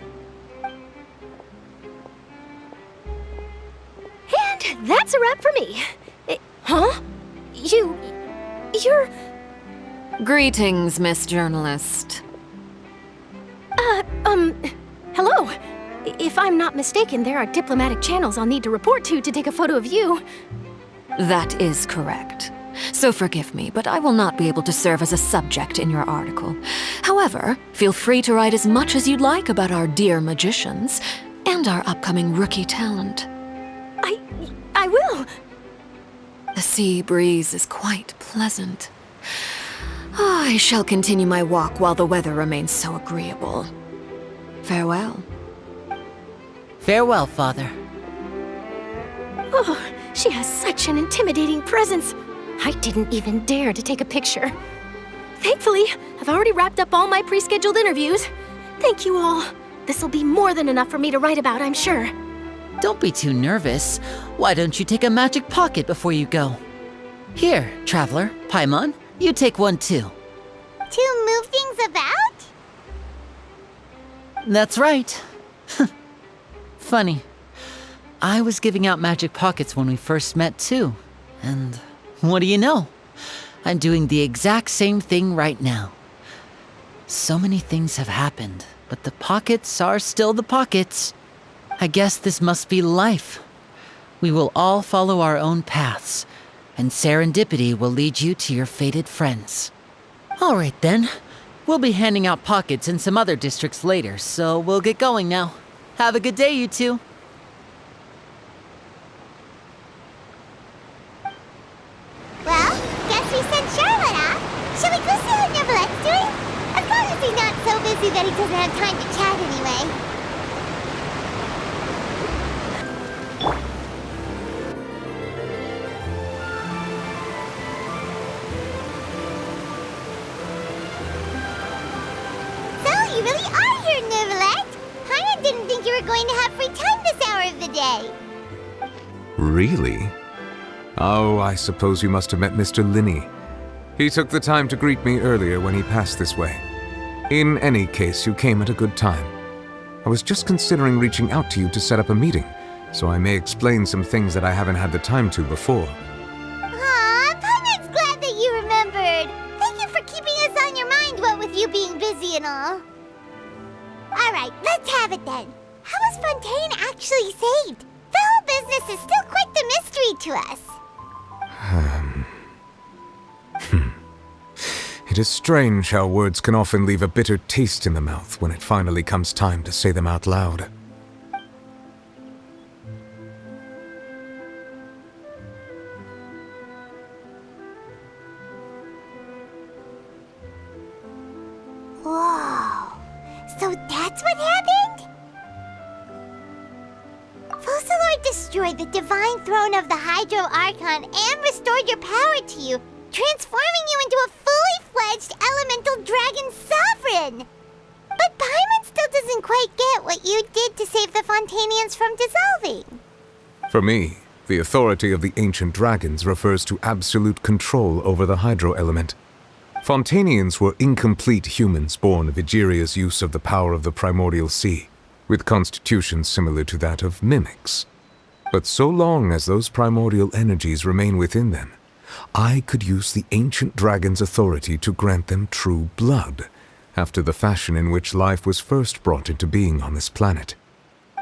And that's a wrap for me. Huh? You're... Greetings, Miss Journalist. Hello. If I'm not mistaken, there are diplomatic channels I'll need to report to take a photo of you. That is correct. So forgive me, but I will not be able to serve as a subject in your article. However, feel free to write as much as you'd like about our dear magicians and our upcoming rookie talent. I will. The sea breeze is quite pleasant. I shall continue my walk while the weather remains so agreeable. Farewell. Farewell, Father. Oh, she has such an intimidating presence. I didn't even dare to take a picture. Thankfully, I've already wrapped up all my pre-scheduled interviews. Thank you all. This'll be more than enough for me to write about, I'm sure. Don't be too nervous. Why don't you take a magic pocket before you go? Here, Traveler, Paimon, you take one too. To move things about? That's right. Funny. I was giving out magic pockets when we first met too. And what do you know? I'm doing the exact same thing right now. So many things have happened, but the pockets are still the pockets. I guess this must be life. We will all follow our own paths, and serendipity will lead you to your fated friends. All right then. We'll be handing out pockets in some other districts later, so we'll get going now. Have a good day, you two. Well, guess we sent Charlotte off. Shall we go see what Neverlette's doing? As long as he's not so busy that he doesn't have time to chat anyway. So, you really are here, Neverlette. Paimon didn't think you were going to have free time this hour of the day. Really? Oh, I suppose you must have met Mr. Linney. He took the time to greet me earlier when he passed this way. In any case, you came at a good time. I was just considering reaching out to you to set up a meeting, so I may explain some things that I haven't had the time to before. Aw, Paimon's glad that you remembered. Thank you for keeping us on your mind, what with you being busy and all. Alright, let's have it then. How was Fontaine actually saved? The whole business is still quite the mystery to us. It is strange how words can often leave a bitter taste in the mouth when it finally comes time to say them out loud. Whoa. So that's what happened? Focalor destroyed the divine throne of the Hydro Archon and restored your power to you, transforming you into a fully fledged elemental dragon sovereign. But Paimon still doesn't quite get what you did to save the Fontainians from dissolving. For me, the authority of the ancient dragons refers to absolute control over the hydro element. Fontainians were incomplete humans born of Egeria's use of the power of the primordial sea, with constitutions similar to that of mimics. But so long as those primordial energies remain within them, I could use the ancient dragon's authority to grant them true blood, after the fashion in which life was first brought into being on this planet.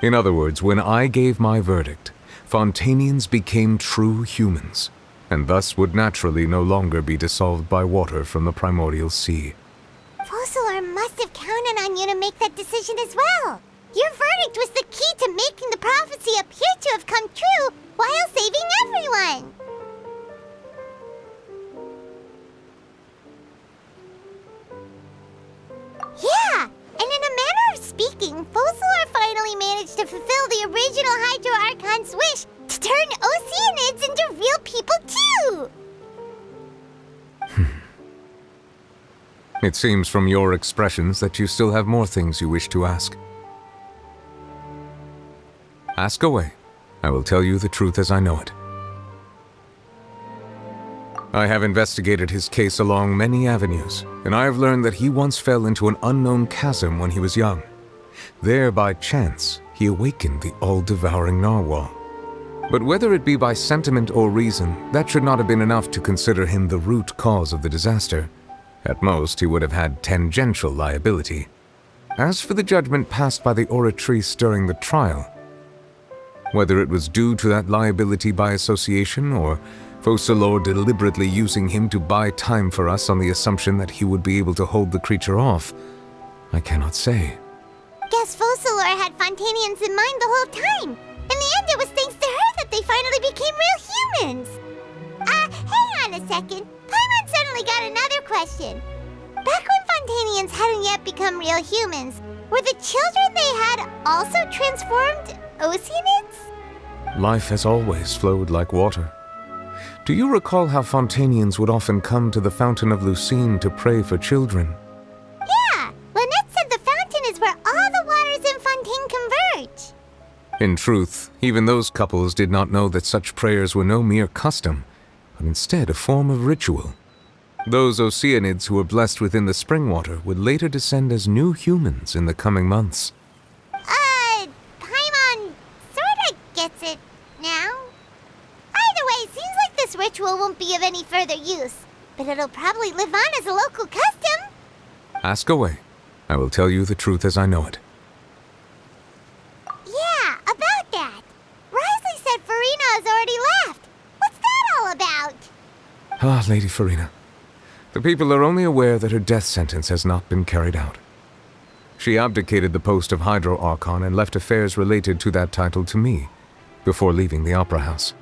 In other words, when I gave my verdict, Fontainians became true humans, and thus would naturally no longer be dissolved by water from the primordial sea. Focalor must have counted on you to make that decision as well. Your verdict was the key to making the prophecy appear to have come true while saving everyone. It seems from your expressions that you still have more things you wish to ask. Ask away. I will tell you the truth as I know it. I have investigated his case along many avenues, and I have learned that he once fell into an unknown chasm when he was young. There, by chance, he awakened the all-devouring narwhal. But whether it be by sentiment or reason, that should not have been enough to consider him the root cause of the disaster. At most, he would have had tangential liability. As for the judgment passed by the oratrice during the trial, whether it was due to that liability by association or Focalor deliberately using him to buy time for us on the assumption that he would be able to hold the creature off, I cannot say. Guess Focalor had Fontainians in mind the whole time. In the end, it was thanks to her that they finally became real humans. Hang on a second. Paimon suddenly got another question. Back when Fontainians hadn't yet become real humans, were the children they had also transformed Oceanids? Life has always flowed like water. Do you recall how Fontainians would often come to the Fountain of Lucine to pray for children? Yeah, Lynette said the fountain is where all the waters in Fontaine converge. In truth, even those couples did not know that such prayers were no mere custom, but instead a form of ritual. Those Oceanids who were blessed within the spring water would later descend as new humans in the coming months. Paimon sorta gets it now. Either way, seems like this ritual won't be of any further use, but it'll probably live on as a local custom. Ask away. I will tell you the truth as I know it. Yeah, about that. Risley said Furina has already left. What's that all about? Ah, Lady Furina. The people are only aware that her death sentence has not been carried out. She abdicated the post of Hydro Archon and left affairs related to that title to me, before leaving the Opera House.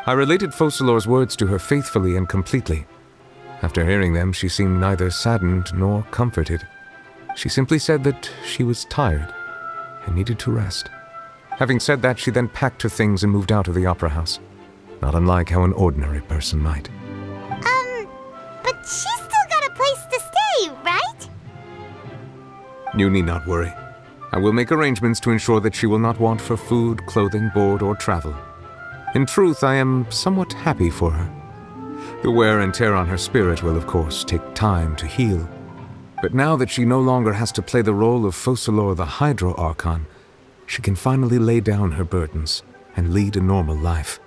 I related Focalor's words to her faithfully and completely. After hearing them, she seemed neither saddened nor comforted. She simply said that she was tired and needed to rest. Having said that, she then packed her things and moved out of the Opera House, not unlike how an ordinary person might. But she's still got a place to stay, right? You need not worry. I will make arrangements to ensure that she will not want for food, clothing, board, or travel. In truth, I am somewhat happy for her. The wear and tear on her spirit will, of course, take time to heal. But now that she no longer has to play the role of Focalor the Hydro Archon, she can finally lay down her burdens and lead a normal life.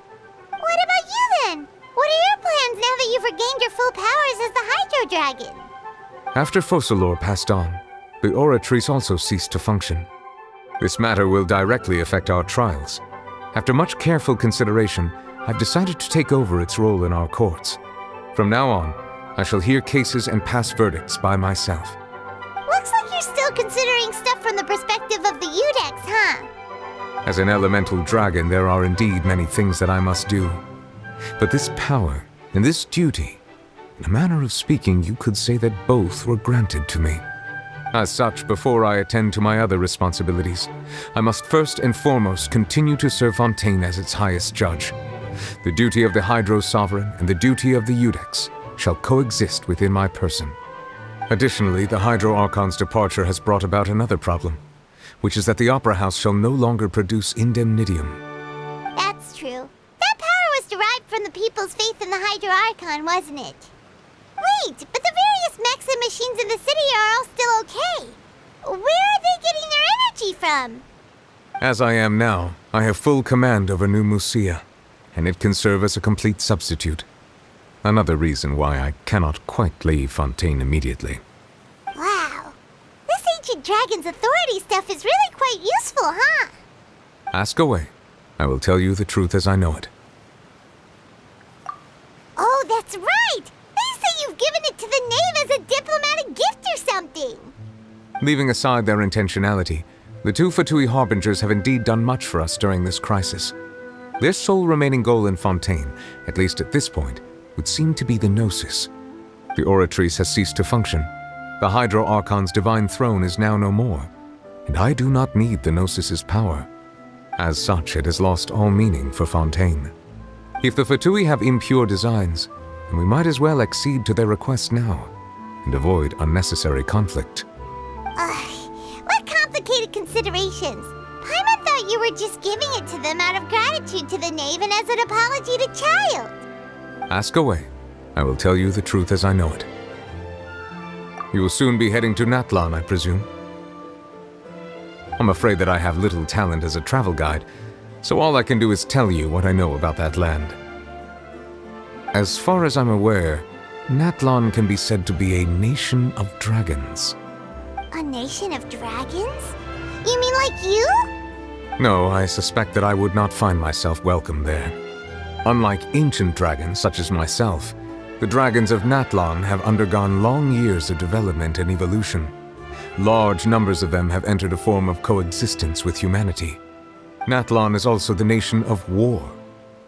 What about you then? What are your plans now that you've regained your full powers as the Hydro Dragon? After Focalor passed on, the Oratrice also ceased to function. This matter will directly affect our trials. After much careful consideration, I've decided to take over its role in our courts. From now on, I shall hear cases and pass verdicts by myself. Looks like you're still considering stuff from the perspective of the Udex, huh? As an elemental dragon, there are indeed many things that I must do. But this power and this duty, in a manner of speaking, you could say that both were granted to me. As such, before I attend to my other responsibilities, I must first and foremost continue to serve Fontaine as its highest judge. The duty of the Hydro Sovereign and the duty of the Udex shall coexist within my person. Additionally, the Hydro Archon's departure has brought about another problem, which is that the Opera House shall no longer produce indemnitium. That's true. That power was derived from the people's faith in the Hydro Archon, wasn't it? Wait, but the various mechs and machines in the city are all still okay. Where are they getting their energy from? As I am now, I have full command over New Musia, and it can serve as a complete substitute. Another reason why I cannot quite leave Fontaine immediately. Wow. This ancient dragon's authority stuff is really quite useful, huh? Ask away. I will tell you the truth as I know it. Oh, that's right! They say you've given it to the knave as a diplomatic gift or something! Leaving aside their intentionality, the two Fatui Harbingers have indeed done much for us during this crisis. Their sole remaining goal in Fontaine, at least at this point, would seem to be the Gnosis. The Oratrice has ceased to function. The Hydro Archon's divine throne is now no more, and I do not need the Gnosis's power. As such, it has lost all meaning for Fontaine. If the Fatui have impure designs, then we might as well accede to their request now. and avoid unnecessary conflict. What complicated considerations? Paimon thought you were just giving it to them out of gratitude to the knave and as an apology to Child. Ask away. I will tell you the truth as I know it. You will soon be heading to Natlan, I presume? I'm afraid that I have little talent as a travel guide, so all I can do is tell you what I know about that land. As far as I'm aware, Natlan can be said to be a nation of dragons. A nation of dragons? You mean like you? No, I suspect that I would not find myself welcome there. Unlike ancient dragons such as myself, the dragons of Natlan have undergone long years of development and evolution. Large numbers of them have entered a form of coexistence with humanity. Natlan is also the nation of war.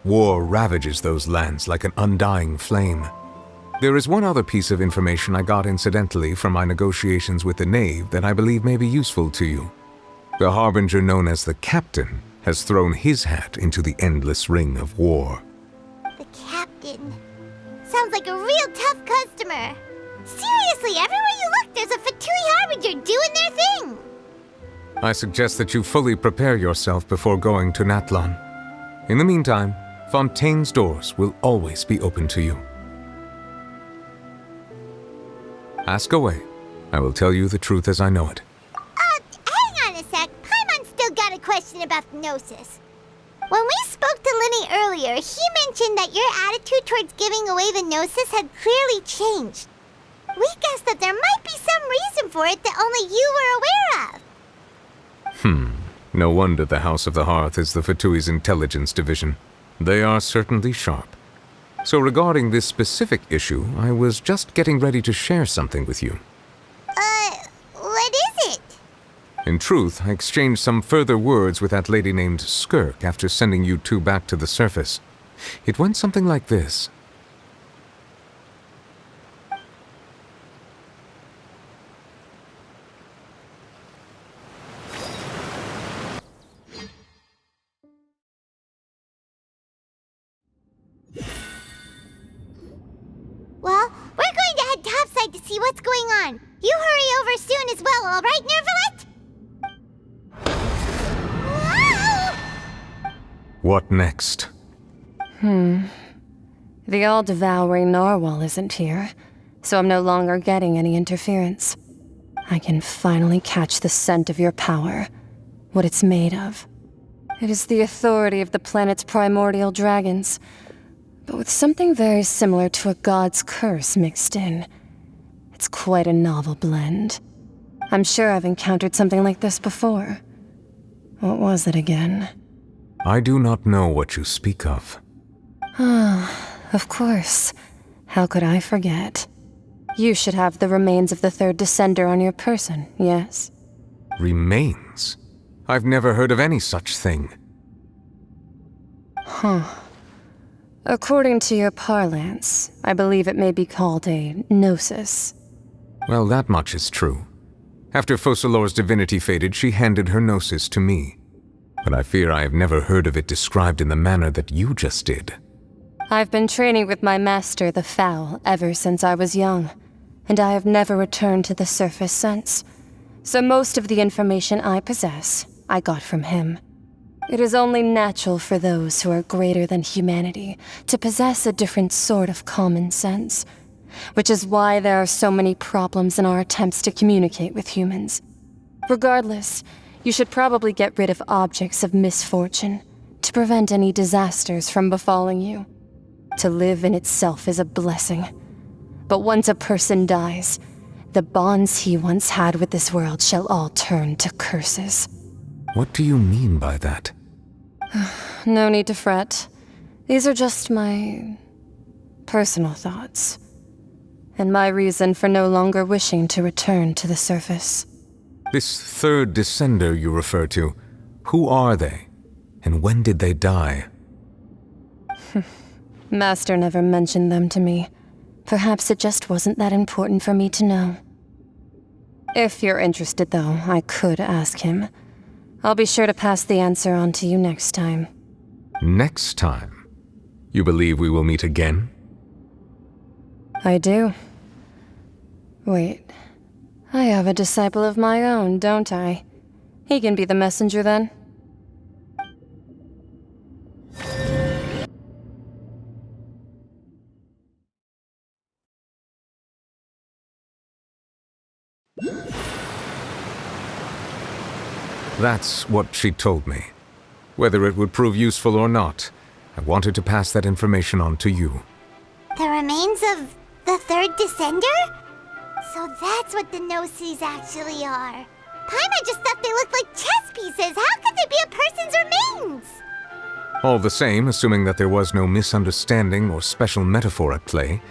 War ravages those lands like an undying flame. There is one other piece of information I got incidentally from my negotiations with the knave that I believe may be useful to you. The harbinger known as the Captain has thrown his hat into the endless ring of war. The Captain. Sounds like a real tough customer. Seriously, everywhere you look, there's a Fatui harbinger doing their thing. I suggest that you fully prepare yourself before going to Natlan. In the meantime, Fontaine's doors will always be open to you. Ask away. I will tell you the truth as I know it. Hang on a sec. Paimon's still got a question about the Gnosis. When we spoke to Linny earlier, he mentioned that your attitude towards giving away the Gnosis had clearly changed. We guessed that there might be some reason for it that only you were aware of. No wonder the House of the Hearth is the Fatui's intelligence division. They are certainly sharp. So regarding this specific issue, I was just getting ready to share something with you. What is it? In truth, I exchanged some further words with that lady named Skirk after sending you two back to the surface. It went something like this. Well, we're going to head topside to see what's going on. You hurry over soon as well, all right, Nervalet? Whoa! What next? The all-devouring narwhal isn't here, so I'm no longer getting any interference. I can finally catch the scent of your power, what it's made of. It is the authority of the planet's primordial dragons, but with something very similar to a god's curse mixed in. It's quite a novel blend. I'm sure I've encountered something like this before. What was it again? I do not know what you speak of. Of course. How could I forget? You should have the remains of the third descender on your person, yes? Remains? I've never heard of any such thing. According to your parlance, I believe it may be called a gnosis. Well, that much is true. After Focalor's divinity faded, she handed her gnosis to me. But I fear I have never heard of it described in the manner that you just did. I've been training with my master, the Fowl, ever since I was young, and I have never returned to the surface since. So most of the information I possess, I got from him. It is only natural for those who are greater than humanity to possess a different sort of common sense, which is why there are so many problems in our attempts to communicate with humans. Regardless, you should probably get rid of objects of misfortune to prevent any disasters from befalling you. To live in itself is a blessing. But once a person dies, the bonds he once had with this world shall all turn to curses. What do you mean by that? No need to fret. These are just my personal thoughts, and my reason for no longer wishing to return to the surface. This third descender you refer to, who are they? And when did they die? Master never mentioned them to me. Perhaps it just wasn't that important for me to know. If you're interested, though, I could ask him. I'll be sure to pass the answer on to you next time. Next time? You believe we will meet again? I do. Wait, I have a disciple of my own, don't I? He can be the messenger then. That's what she told me. Whether it would prove useful or not, I wanted to pass that information on to you. The remains of the third descender? So that's what the Gnosis actually are. Paimon just thought they looked like chess pieces. How could they be a person's remains? All the same, assuming that there was no misunderstanding or special metaphor at play,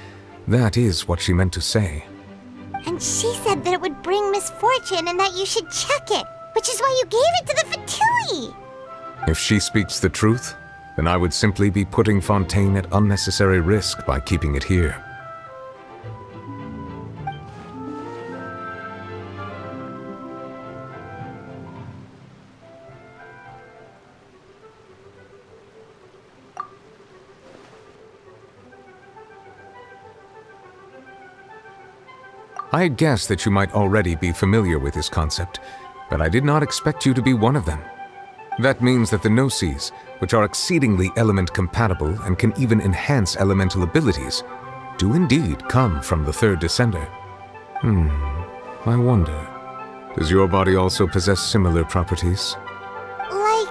that is what she meant to say. And she said that it would bring misfortune and that you should check it, which is why you gave it to the Fatui. If she speaks the truth, then I would simply be putting Fontaine at unnecessary risk by keeping it here. I had guessed that you might already be familiar with this concept, but I did not expect you to be one of them. That means that the Gnosis, which are exceedingly element-compatible and can even enhance elemental abilities, do indeed come from the third descender. I wonder, does your body also possess similar properties? Like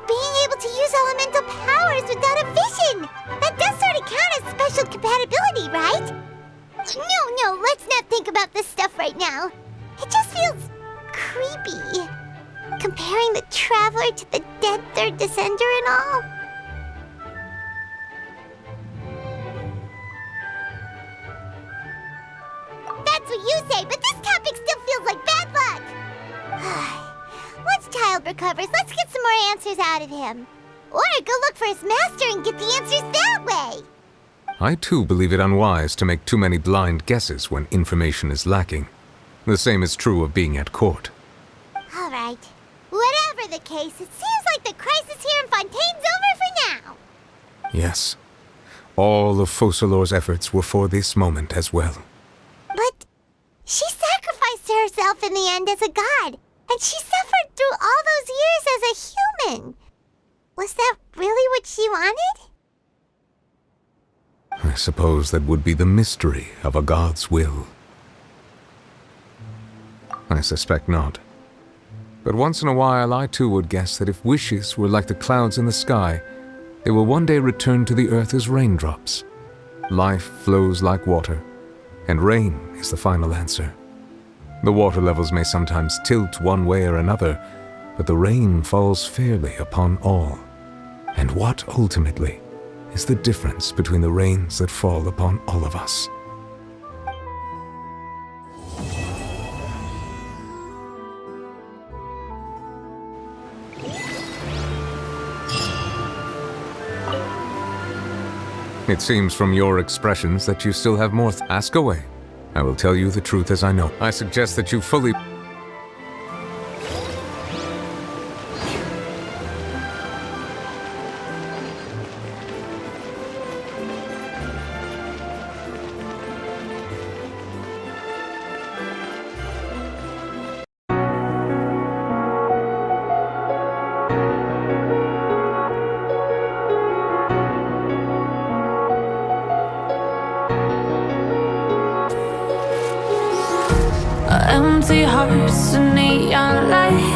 being able to use elemental powers without a vision. That does sort of count as special compatibility, right? No, let's not think about this stuff right now. It just feels creepy. Comparing the Traveler to the dead third descender and all. That's what you say, but this topic still feels like bad luck. Once Child recovers, let's get some more answers out of him. Or go look for his master and get the answers that way. I too believe it unwise to make too many blind guesses when information is lacking. The same is true of being at court. All right. Whatever the case, it seems like the crisis here in Fontaine's over for now. Yes. All of Focalor's efforts were for this moment as well. But she sacrificed herself in the end as a god, and she suffered through all those years as a human. Was that really what she wanted? I suppose that would be the mystery of a god's will. I suspect not. But once in a while I too would guess that if wishes were like the clouds in the sky, they will one day return to the earth as raindrops. Life flows like water, and rain is the final answer. The water levels may sometimes tilt one way or another, but the rain falls fairly upon all. And what ultimately is the difference between the rains that fall upon all of us? It seems from your expressions that you still have more. Ask away. I will tell you the truth as I know. I suggest that you fully... Empty hearts and neon lights.